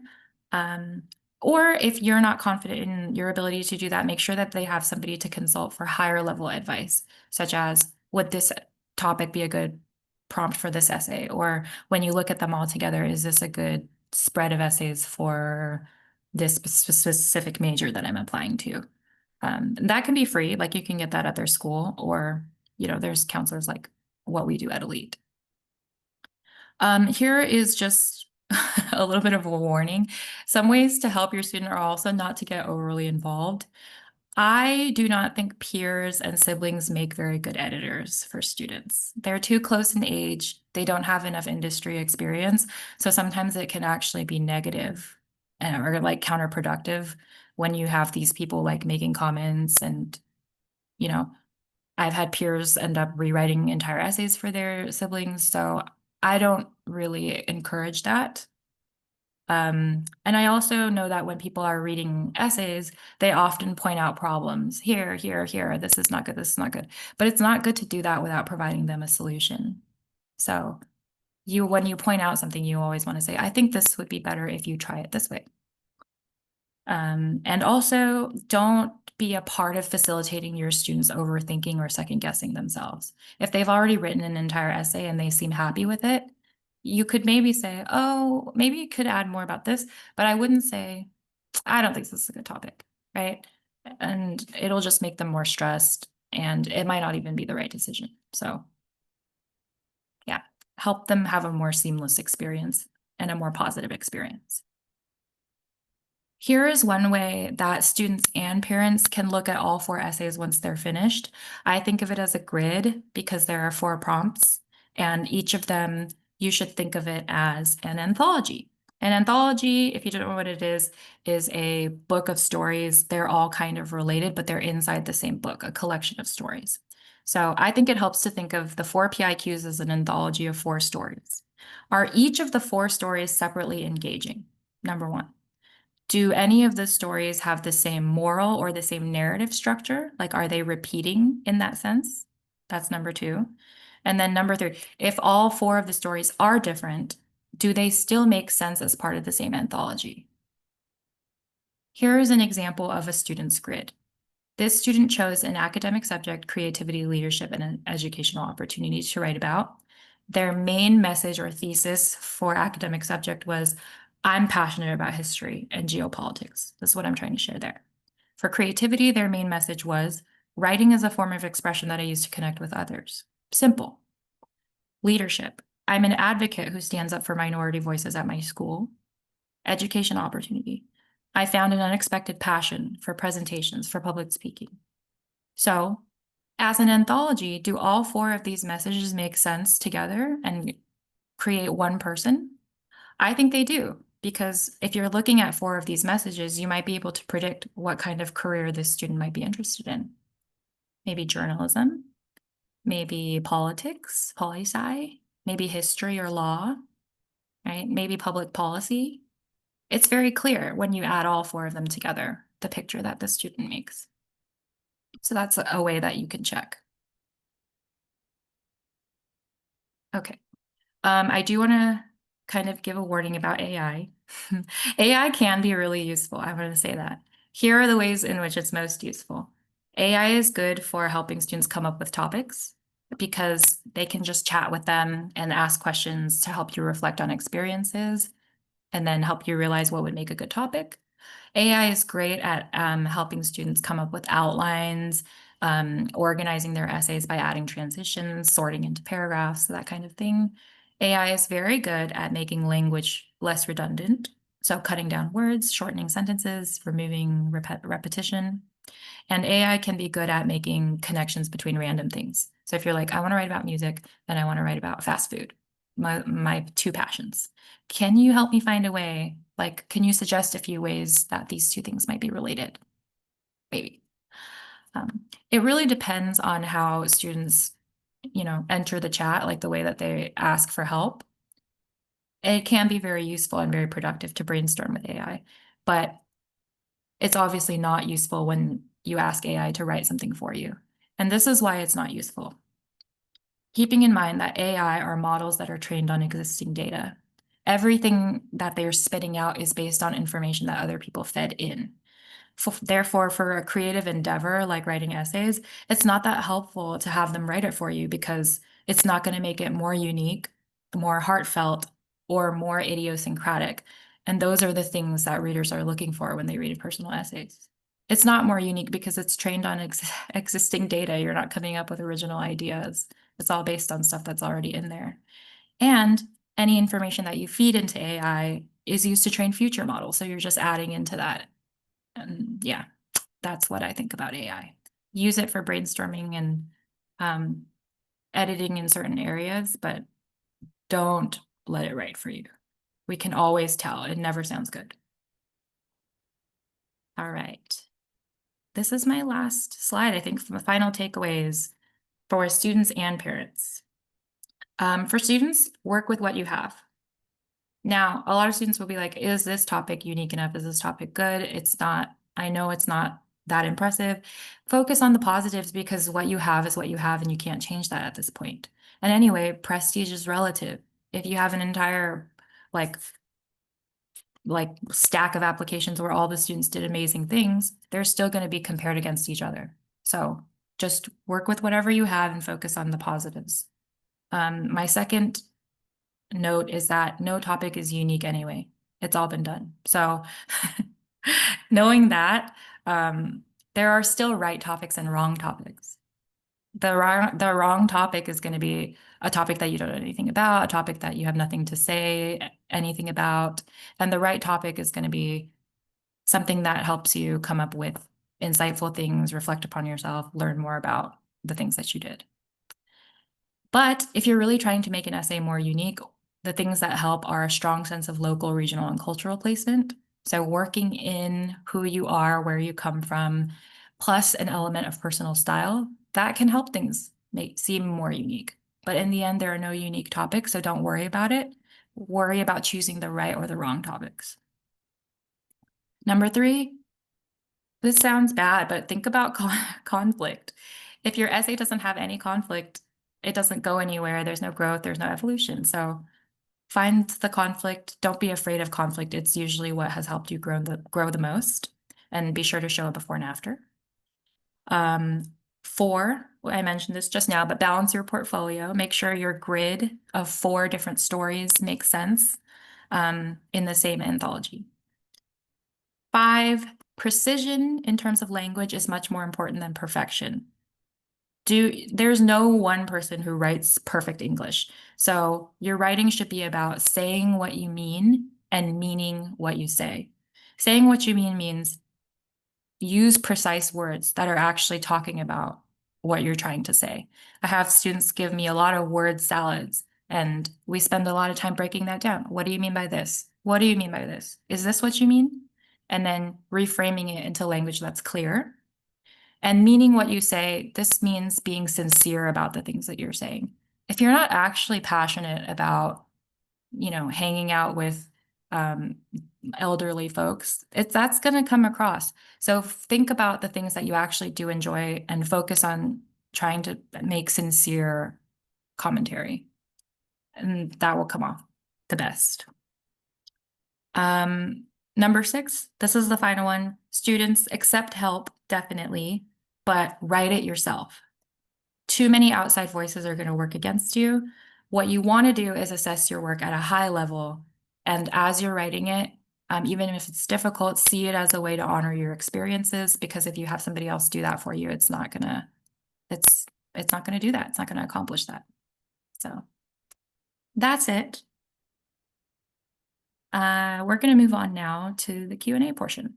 Um, or if you're not confident in your ability to do that, make sure that they have somebody to consult for higher level advice, such as, would this topic be a good prompt for this essay? Or when you look at them all together, is this a good spread of essays for this specific major that I'm applying to? That can be free, like you can get that at their school, or there's counselors like what we do at Elite. Here is just a little bit of a warning. Some ways to help your student are also not to get overly involved. I do not think peers and siblings make very good editors for students. They're too close in age. They don't have enough industry experience. So sometimes it can actually be negative or like counterproductive when you have these people like making comments and, you know, I've had peers end up rewriting entire essays for their siblings. So I don't really encourage that. And I also know that when people are reading essays, they often point out problems here, here, here. This is not good. This is not good. But it's not good to do that without providing them a solution. So when you point out something, you always want to say, I think this would be better if you try it this way. And also don't be a part of facilitating your students overthinking or second guessing themselves. If they've already written an entire essay and they seem happy with it, you could maybe say, oh, maybe you could add more about this, but I wouldn't say, I don't think this is a good topic, right? And it'll just make them more stressed and it might not even be the right decision. So yeah, help them have a more seamless experience and a more positive experience. Here is one way that students and parents can look at all 4 essays once they're finished. I think of it as a grid because there are 4 prompts, and each of them, you should think of it as an anthology. An anthology, if you don't know what it is a book of stories. They're all kind of related, but they're inside the same book, a collection of stories. So I think it helps to think of the 4 PIQs as an anthology of 4 stories. Are each of the 4 stories separately engaging? Number one. Do any of the stories have the same moral or the same narrative structure? Like, are they repeating in that sense? That's number two. And then number three, if all 4 of the stories are different, do they still make sense as part of the same anthology? Here is an example of a student's grid. This student chose an academic subject, creativity, leadership, and an educational opportunity to write about. Their main message or thesis for academic subject was, I'm passionate about history and geopolitics. That's what I'm trying to share there. For creativity, their main message was, writing is a form of expression that I use to connect with others. Simple. Leadership. I'm an advocate who stands up for minority voices at my school. Education opportunity. I found an unexpected passion for presentations, for public speaking. So, as an anthology, do all 4 of these messages make sense together and create one person? I think they do, because if you're looking at 4 of these messages, you might be able to predict what kind of career this student might be interested in. Maybe journalism, maybe politics, poli-sci, maybe history or law, right? Maybe public policy. It's very clear when you add all 4 of them together, the picture that the student makes. So that's a way that you can check. Okay. I do want to kind of give a warning about AI. AI can be really useful. I want to say that. Here are the ways in which it's most useful. AI is good for helping students come up with topics because they can just chat with them and ask questions to help you reflect on experiences and then help you realize what would make a good topic. AI is great at helping students come up with outlines, organizing their essays by adding transitions, sorting into paragraphs, that kind of thing. AI is very good at making language less redundant, so cutting down words, shortening sentences, removing repetition. And AI can be good at making connections between random things. So if you're like, I want to write about music, then I want to write about fast food, my 2 passions. Can you help me find a way? Like, can you suggest a few ways that these 2 things might be related? Maybe. It really depends on how students, enter the chat, like the way that they ask for help. It can be very useful and very productive to brainstorm with AI, but it's obviously not useful when you ask AI to write something for you. And this is why it's not useful. Keeping in mind that AI are models that are trained on existing data. Everything that they're spitting out is based on information that other people fed in. Therefore, for a creative endeavor like writing essays, it's not that helpful to have them write it for you because it's not going to make it more unique, more heartfelt, or more idiosyncratic. And those are the things that readers are looking for when they read personal essays. It's not more unique because it's trained on existing data. You're not coming up with original ideas. It's all based on stuff that's already in there. And any information that you feed into AI is used to train future models. So you're just adding into that. And yeah, that's what I think about AI. Use it for brainstorming and editing in certain areas, but don't let it write for you. We can always tell. It never sounds good. All right. This is my last slide, I think, for final takeaways for students and parents. For students, work with what you have. Now, a lot of students will be like, is this topic unique enough? Is this topic good? It's not. I know it's not that impressive. Focus on the positives because what you have is what you have and you can't change that at this point. And anyway, prestige is relative. If you have an entire like stack of applications where all the students did amazing things, they're still going to be compared against each other. So just work with whatever you have and focus on the positives. My second note is that no topic is unique anyway. It's all been done. So knowing that, there are still right topics and wrong topics. The wrong topic is going to be a topic that you don't know anything about, a topic that you have nothing to say anything about. And the right topic is going to be something that helps you come up with insightful things, reflect upon yourself, learn more about the things that you did. But if you're really trying to make an essay more unique, the things that help are a strong sense of local, regional, and cultural placement. So working in who you are, where you come from, plus an element of personal style, that can help things seem more unique. But in the end, there are no unique topics, so don't worry about it. Worry about choosing the right or the wrong topics. Number 3, this sounds bad, but think about conflict. If your essay doesn't have any conflict, it doesn't go anywhere. There's no growth, there's no evolution. So find the conflict. Don't be afraid of conflict. It's usually what has helped you grow the most. And be sure to show it before and after. 4, I mentioned this just now, but balance your portfolio. Make sure your grid of 4 different stories makes sense in the same anthology. 5, precision in terms of language is much more important than perfection. There's no one person who writes perfect English. So your writing should be about saying what you mean and meaning what you say. Saying what you mean means use precise words that are actually talking about what you're trying to say. I have students give me a lot of word salads, and we spend a lot of time breaking that down. What do you mean by this? What do you mean by this? Is this what you mean? And then reframing it into language that's clear. And meaning what you say, this means being sincere about the things that you're saying. If you're not actually passionate about, hanging out with elderly folks, that's going to come across. So think about the things that you actually do enjoy and focus on trying to make sincere commentary. And that will come off the best. Number 6, this is the final one. Students, accept help, definitely, but write it yourself. Too many outside voices are going to work against you. What you want to do is assess your work at a high level. And as you're writing it, even if it's difficult, see it as a way to honor your experiences, because if you have somebody else do that for you, it's not going to do that. It's not going to accomplish that. So that's it. We're going to move on now to the Q&A portion.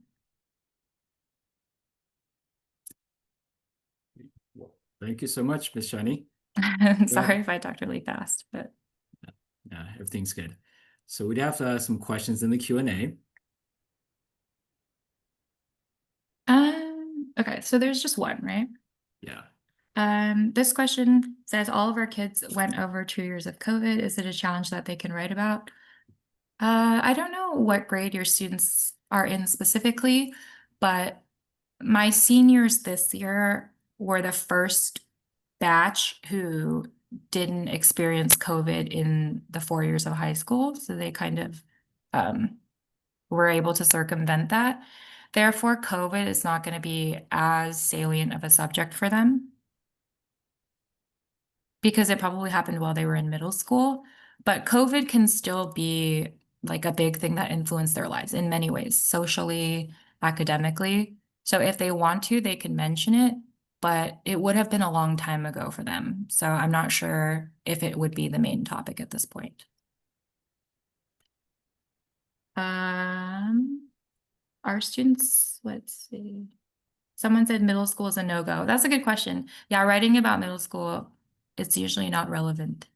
Thank you so much, Ms. Shani. Sorry if I talked really fast, but Yeah, everything's good. So we'd have some questions in the Q&A. okay, so there's just one, right? Yeah. This question says, all of our kids went over 2 years of COVID. Is it a challenge that they can write about? I don't know what grade your students are in specifically, but my seniors this year were the first batch who didn't experience COVID in the 4 years of high school. So they kind of were able to circumvent that. Therefore, COVID is not going to be as salient of a subject for them, because it probably happened while they were in middle school. But COVID can still be like a big thing that influenced their lives in many ways, socially, academically. So if they want to, they can mention it, but it would have been a long time ago for them. So I'm not sure if it would be the main topic at this point. Our students, let's see. Someone said middle school is a no-go. That's a good question. Yeah, writing about middle school, it's usually not relevant.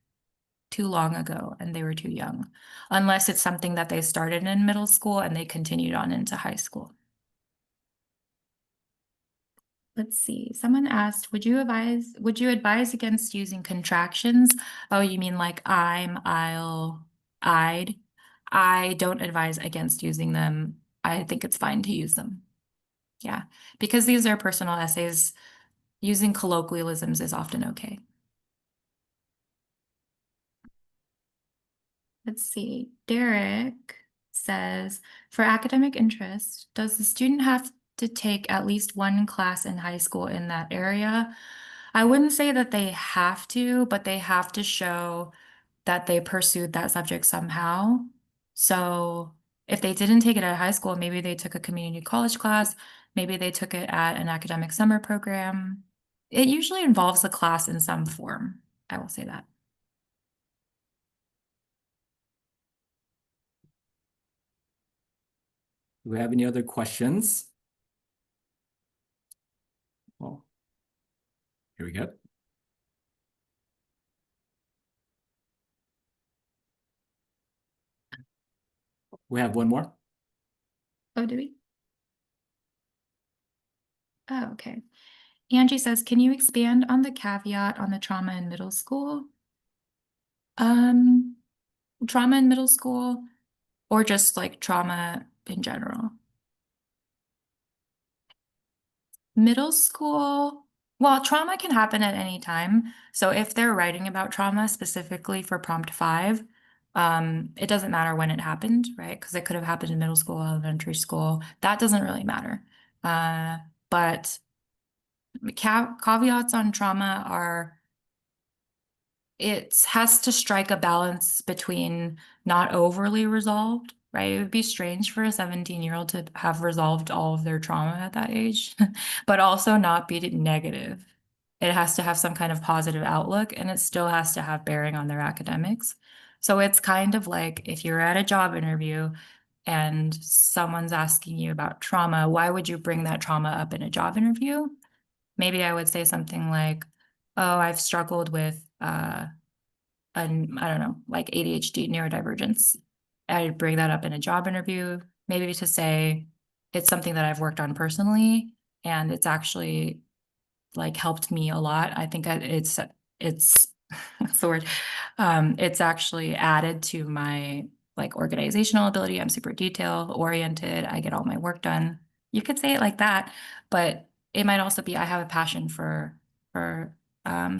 Too long ago and they were too young, unless it's something that they started in middle school and they continued on into high school. Let's see. Someone asked, would you advise against using contractions? Oh, you mean like I'm, I'll, I'd? I don't advise against using them. I think it's fine to use them. Yeah, because these are personal essays, using colloquialisms is often okay. Let's see. Derek says, for academic interest, does the student have to take at least one class in high school in that area? I wouldn't say that they have to, but they have to show that they pursued that subject somehow. So if they didn't take it at high school, maybe they took a community college class, maybe they took it at an academic summer program. It usually involves a class in some form. I will say that. Do we have any other questions? Well, here we go. We have one more. Oh, do we? Oh, okay. Angie says, can you expand on the caveat on the trauma in middle school? Um, Trauma in middle school or just like trauma in general? Middle school, well, trauma can happen at any time. So if they're writing about trauma specifically for prompt 5, it doesn't matter when it happened, right? Because it could have happened in middle school, elementary school. That doesn't really matter. But caveats on trauma are it has to strike a balance between not overly resolved, right? It would be strange for a 17-year-old to have resolved all of their trauma at that age, but also not be negative. It has to have some kind of positive outlook and it still has to have bearing on their academics. So it's kind of like if you're at a job interview and someone's asking you about trauma, why would you bring that trauma up in a job interview? Maybe I would say something like, oh, I've struggled with I don't know, like ADHD, neurodivergence. I'd bring that up in a job interview, maybe to say it's something that I've worked on personally, and it's actually like helped me a lot. I think it's what's the word? It's actually added to my like organizational ability. I'm super detail oriented. I get all my work done. You could say it like that, but it might also be I have a passion for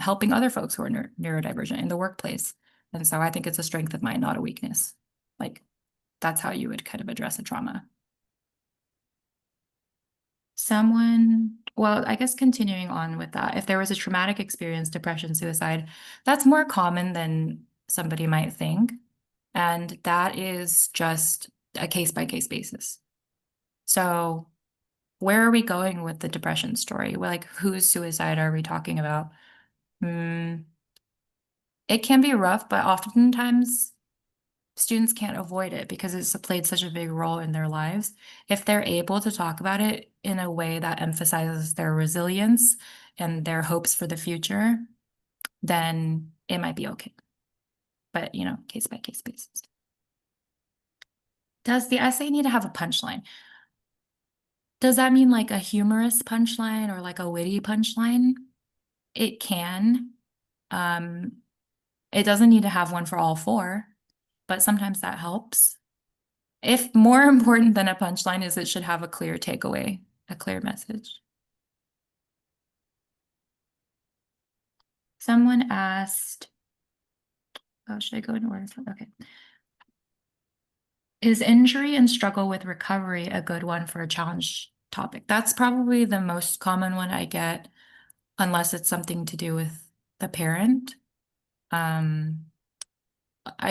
helping other folks who are neurodivergent in the workplace. And so I think it's a strength of mine, not a weakness. Like that's how you would kind of address a trauma. Well, I guess continuing on with that, if there was a traumatic experience, depression, suicide, that's more common than somebody might think. And that is just a case by case basis. So, where are we going with the depression story? Like, whose suicide are we talking about? Mm, it can be rough, but oftentimes students can't avoid it because it's played such a big role in their lives. If they're able to talk about it in a way that emphasizes their resilience and their hopes for the future, then it might be okay. But, case by case basis. Does the essay need to have a punchline? Does that mean like a humorous punchline or like a witty punchline? It can. Um, it doesn't need to have one for all 4, but sometimes that helps. If more important than a punchline is it should have a clear takeaway, a clear message. Someone asked, oh, should I go in order? Okay. Is injury and struggle with recovery a good one for a challenge topic? That's probably the most common one I get, unless it's something to do with the parent. I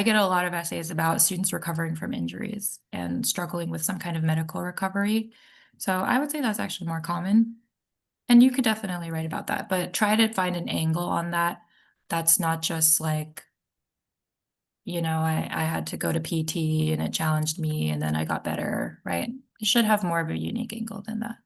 get a lot of essays about students recovering from injuries and struggling with some kind of medical recovery. So I would say that's actually more common. And you could definitely write about that, but try to find an angle on that. That's not just like, I had to go to PT and it challenged me and then I got better, right? You should have more of a unique angle than that.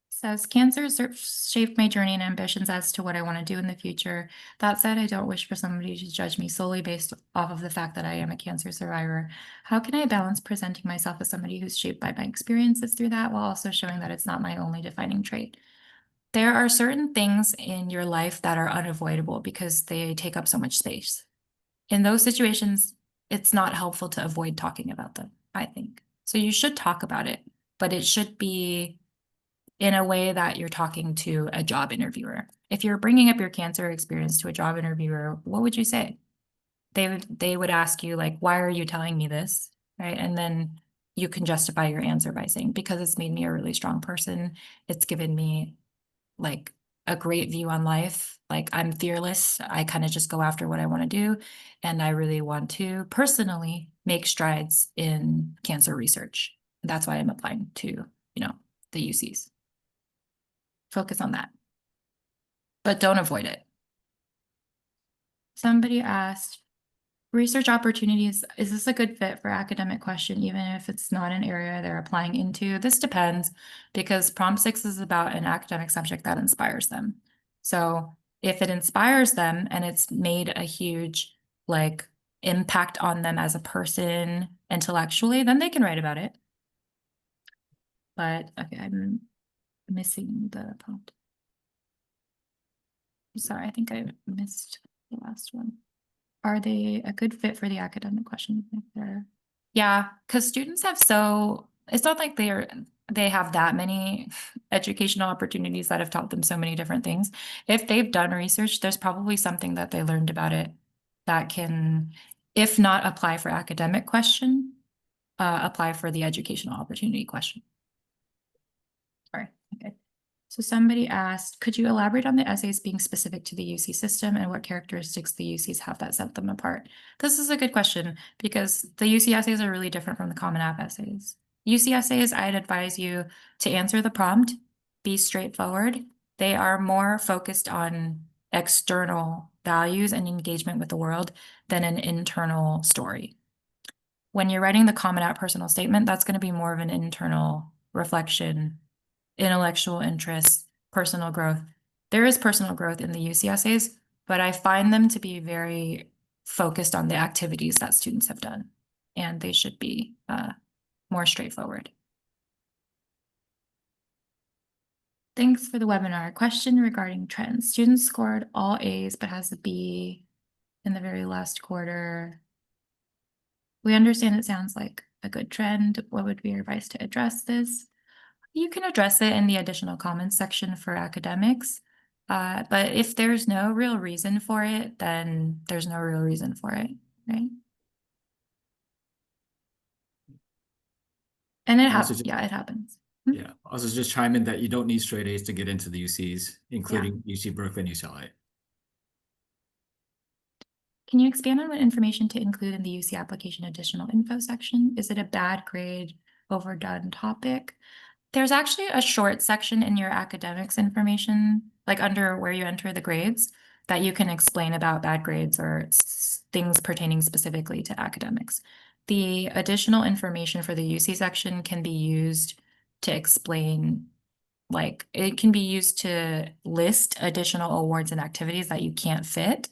Says cancer shaped my journey and ambitions as to what I want to do in the future. That said, I don't wish for somebody to judge me solely based off of the fact that I am a cancer survivor. How can I balance presenting myself as somebody who's shaped by my experiences through that while also showing that it's not my only defining trait? There are certain things in your life that are unavoidable because they take up so much space. In those situations, it's not helpful to avoid talking about them, I think. So you should talk about it, but it should be in a way that you're talking to a job interviewer. If you're bringing up your cancer experience to a job interviewer, what would you say? They would ask you like, why are you telling me this? Right? And then you can justify your answer by saying, because it's made me a really strong person. It's given me like a great view on life. Like I'm fearless. I kind of just go after what I want to do. And I really want to personally make strides in cancer research. That's why I'm applying to, the UCs. Focus on that, but don't avoid it. Somebody asked, Research opportunities, is this a good fit for academic question, even if it's not an area they're applying into? This depends because prompt 6 is about an academic subject that inspires them. So if it inspires them and it's made a huge like impact on them as a person intellectually, then they can write about it. But okay, I'm missing the prompt. Sorry, I think I missed the last one. Are they a good fit for the academic question? Yeah, because students have it's not like they have that many educational opportunities that have taught them so many different things. If they've done research, there's probably something that they learned about it that can, if not apply for academic question, apply for the educational opportunity question. Sorry. Okay. So somebody asked, could you elaborate on the essays being specific to the UC system and what characteristics the UCs have that set them apart? This is a good question because the UC essays are really different from the Common App essays. UC essays, I'd advise you to answer the prompt, be straightforward. They are more focused on external values and engagement with the world than an internal story. When you're writing the Common App personal statement, that's going to be more of an internal reflection, intellectual interest, personal growth. There is personal growth in the UC essays, but I find them to be very focused on the activities that students have done, and they should be more straightforward. Thanks for the webinar. Question regarding trends. Students scored all A's but has a B in the very last quarter. We understand it sounds like a good trend. What would be your advice to address this? You can address it in the additional comments section for academics. But if there's no real reason for it, then there's no real reason for it, right? And it happens. Yeah, it happens. Yeah. Also, just chime in that you don't need straight A's to get into the UCs, including UC Berkeley and UCLA. Can you expand on what information to include in the UC application additional info section? Is it a bad grade, overdone topic? There's actually a short section in your academics information, like under where you enter the grades, that you can explain about bad grades or things pertaining specifically to academics. The additional information for the UC section can be used to explain, like it can be used to list additional awards and activities that you can't fit.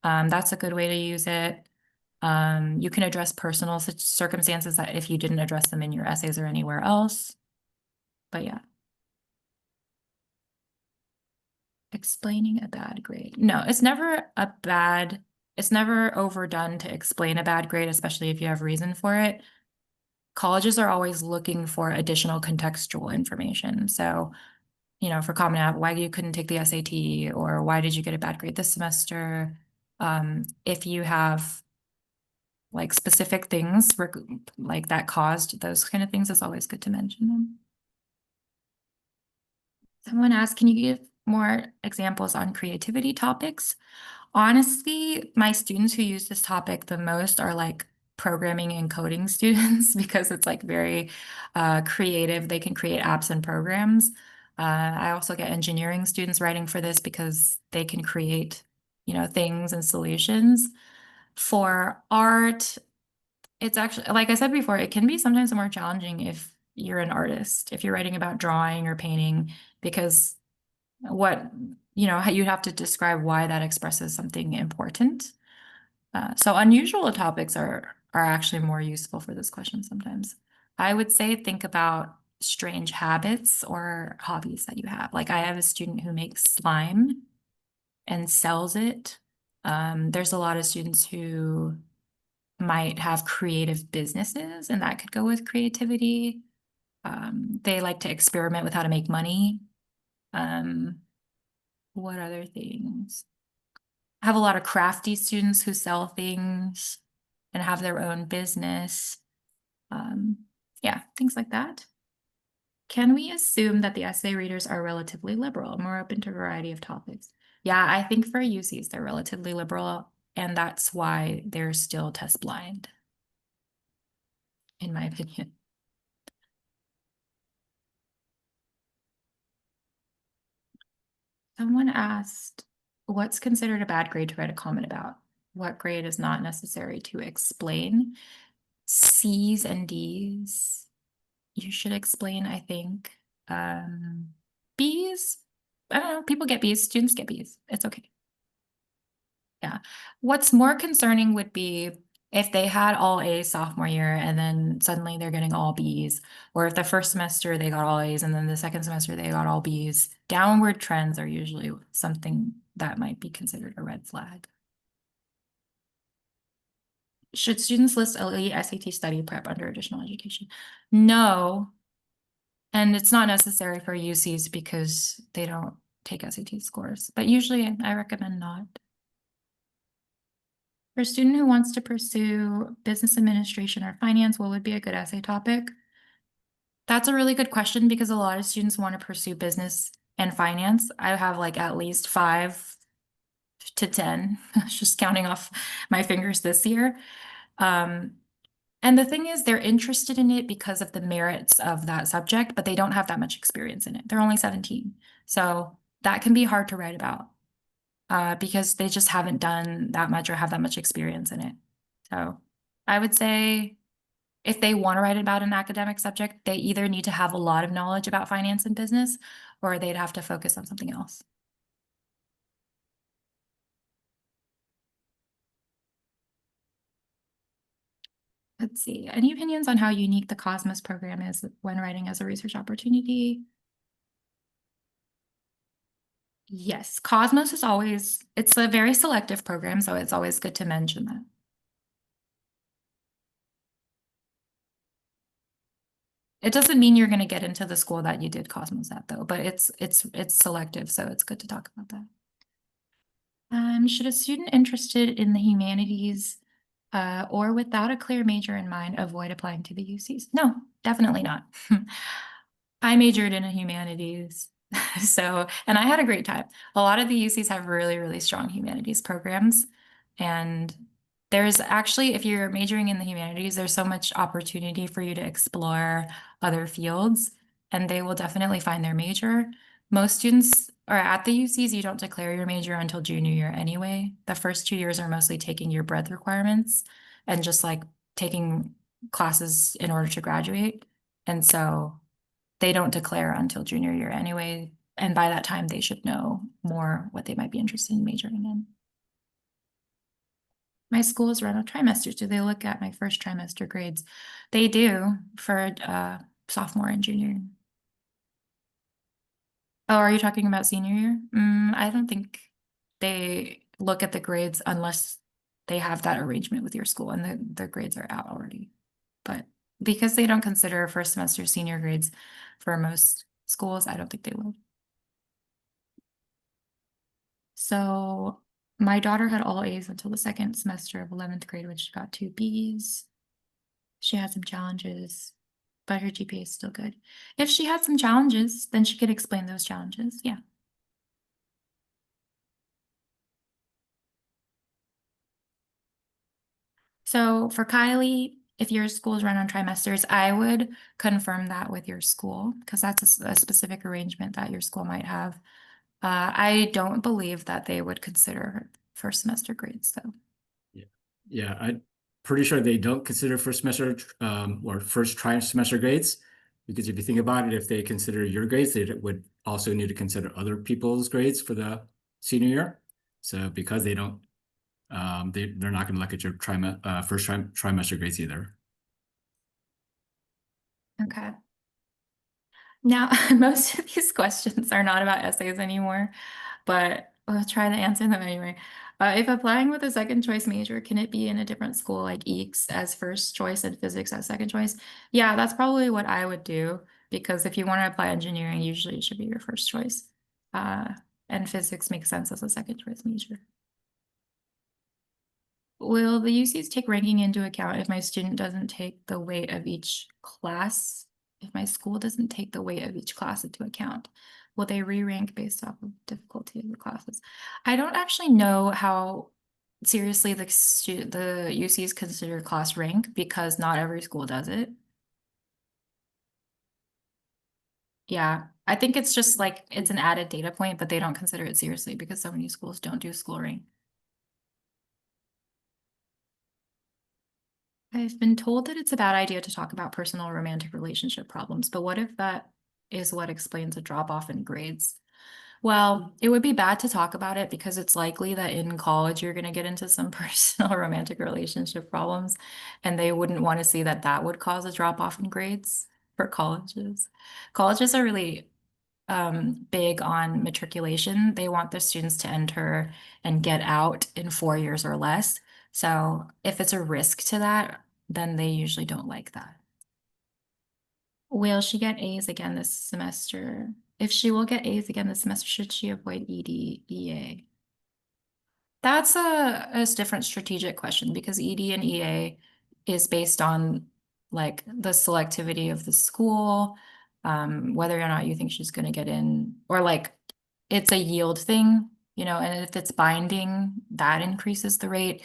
That's a good way to use it. You can address personal circumstances that if you didn't address them in your essays or anywhere else. But yeah. Explaining a bad grade. No, it's never overdone to explain a bad grade, especially if you have reason for it. Colleges are always looking for additional contextual information. So, for Common App, why you couldn't take the SAT or why did you get a bad grade this semester? If you have like specific things like that caused those kind of things, it's always good to mention them. Someone asked, can you give more examples on creativity topics? Honestly, my students who use this topic the most are like programming and coding students because it's like very creative. They can create apps and programs. I also get engineering students writing for this because they can create, things and solutions. For art, it's actually, like I said before, it can be sometimes more challenging if you're an artist, if you're writing about drawing or painting, because how you'd have to describe why that expresses something important. So unusual topics are actually more useful for this question sometimes. I would say think about strange habits or hobbies that you have. Like I have a student who makes slime and sells it. There's a lot of students who might have creative businesses, and that could go with creativity. They like to experiment with how to make money. What other things? I have a lot of crafty students who sell things and have their own business. Yeah, things like that. Can we assume that the essay readers are relatively liberal, more open to a variety of topics? Yeah, I think for UCs, they're relatively liberal, and that's why they're still test blind, in my opinion. Someone asked, what's considered a bad grade to write a comment about? what grade is not necessary to explain. C's and D's, you should explain, I think. B's, I don't know, people get B's, students get B's. It's okay. Yeah. What's more concerning would be if they had all A's sophomore year and then suddenly they're getting all B's, or if the first semester they got all A's and then the second semester they got all B's. Downward trends are usually something that might be considered a red flag. Should students list LE, SAT, study prep under additional education? No. And it's not necessary for UCs because they don't take SAT scores, but usually I recommend not. For a student who wants to pursue business administration or finance, what would be a good essay topic? That's a really good question because a lot of students want to pursue business and finance. I have like at least 5 to 10, just counting off my fingers this year. And the thing is, they're interested in it because of the merits of that subject, but they don't have that much experience in it. They're only 17. So that can be hard to write about because they just haven't done that much or have that much experience in it. So I would say if they want to write about an academic subject, they either need to have a lot of knowledge about finance and business, or they'd have to focus on something else. Let's see. Any opinions on how unique the Cosmos program is when writing as a research opportunity? Yes, Cosmos is always, it's a very selective program, so it's always good to mention that. It doesn't mean you're going to get into the school that you did Cosmos at though, but it's selective, so it's good to talk about that. Should a student interested in the humanities or without a clear major in mind avoid applying to the UCs? No, definitely not. I majored in humanities, so, and I had a great time. A lot of the UCs have really, really strong humanities programs. And there's actually, if you're majoring in the humanities, there's so much opportunity for you to explore other fields, and they will definitely find their major. Most students are at the UCs, you don't declare your major until junior year anyway. The first 2 years are mostly taking your breadth requirements and just like taking classes in order to graduate. And so they don't declare until junior year anyway. And by that time, they should know more what they might be interested in majoring in. My school is run on trimesters. Do they look at my first trimester grades? They do for sophomore and junior. Oh, are you talking about senior year? I don't think they look at the grades unless they have that arrangement with your school and the grades are out already. But because they don't consider first semester senior grades for most schools, I don't think they will. So my daughter had all A's until the second semester of 11th grade, when she got 2 B's. She had some challenges, but her GPA is still good. If she had some challenges, then she could explain those challenges. Yeah. So for Kylie, if your school is run on trimesters, I would confirm that with your school because that's a specific arrangement that your school might have. I don't believe that they would consider first semester grades though. Yeah, I'm pretty sure they don't consider first semester or first trimester grades because if you think about it, if they consider your grades, they would also need to consider other people's grades for the senior year. So because they don't, they're not going to look at your first trimester grades either. Okay. Now, most of these questions are not about essays anymore, but I'll try to answer them anyway. If applying with a second choice major, can it be in a different school like EECS as first choice and physics as second choice? Yeah, that's probably what I would do because if you want to apply engineering, usually it should be your first choice. Uh, and physics makes sense as a second choice major. Will the UCs take ranking into account if my student doesn't take the weight of each class? If my school doesn't take the weight of each class into account, will they re-rank based off of difficulty of the classes? I don't actually know how seriously the UCs consider class rank because not every school does it. Yeah, I think it's just like it's an added data point, but they don't consider it seriously because so many schools don't do school rank. I've been told that it's a bad idea to talk about personal romantic relationship problems, but what if that is what explains a drop off in grades? Well, it would be bad to talk about it because it's likely that in college you're going to get into some personal romantic relationship problems, and they wouldn't want to see that that would cause a drop off in grades for colleges. Colleges are really big on matriculation. They want their students to enter and get out in 4 years or less. So if it's a risk to that, then they usually don't like that. Will she get A's again this semester? If she will get A's again this semester, should she avoid ED, EA? That's a different strategic question because ED and EA is based on like the selectivity of the school, whether or not you think she's going to get in, or like it's a yield thing, and if it's binding, that increases the rate.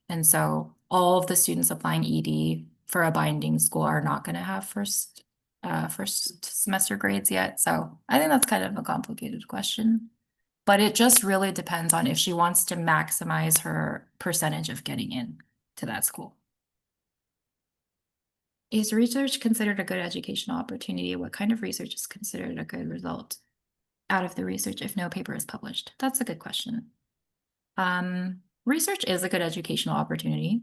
And so all of the students applying ED for a binding school are not going to have first semester grades yet. So I think that's kind of a complicated question. But it just really depends on if she wants to maximize her percentage of getting in to that school. Is research considered a good educational opportunity? What kind of research is considered a good result out of the research if no paper is published? That's a good question. Research is a good educational opportunity.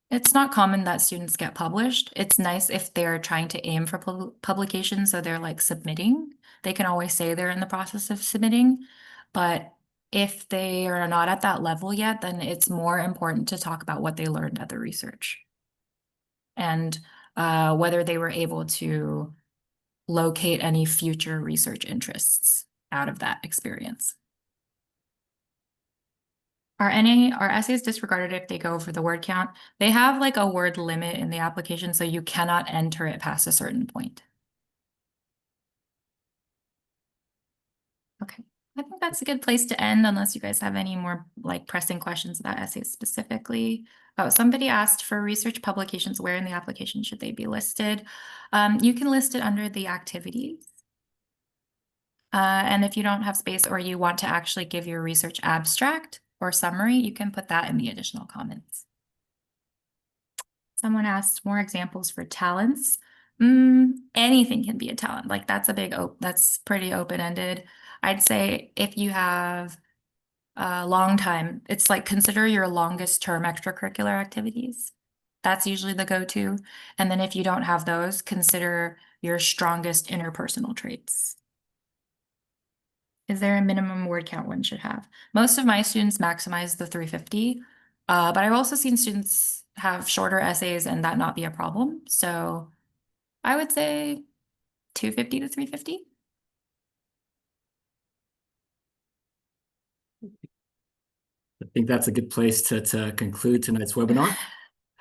It's not common that students get published. It's nice if they're trying to aim for publication, so they're like submitting. They can always say they're in the process of submitting, but if they are not at that level yet, then it's more important to talk about what they learned at the research and whether they were able to locate any future research interests out of that experience. Are essays disregarded if they go over the word count? They have like a word limit in the application, so you cannot enter it past a certain point. Okay, I think that's a good place to end unless you guys have any more like pressing questions about essays specifically. Oh, somebody asked for research publications, where in the application should they be listed? You can list it under the activities. And if you don't have space or you want to actually give your research abstract or summary, you can put that in the additional comments. Someone asked more examples for talents. Anything can be a talent. Like that's pretty open-ended. I'd say if you have a long time, it's like consider your longest term extracurricular activities. That's usually the go-to. And then if you don't have those, consider your strongest interpersonal traits. Is there a minimum word count one should have? Most of my students maximize the 350, but I've also seen students have shorter essays and that not be a problem. So I would say 250 to 350. I think that's a good place to conclude tonight's webinar.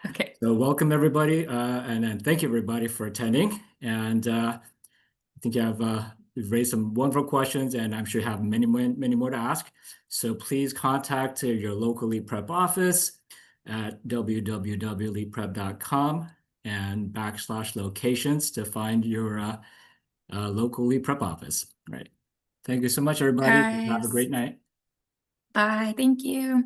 Okay. So welcome everybody, and thank you everybody for attending. And I think you've raised some wonderful questions, and I'm sure you have many more to ask. So please contact your local Leap Prep office at www.leapprep.com and /locations to find your local Leap Prep office. All right. Thank you so much, everybody. Have a Guys, great night. bye. Thank you.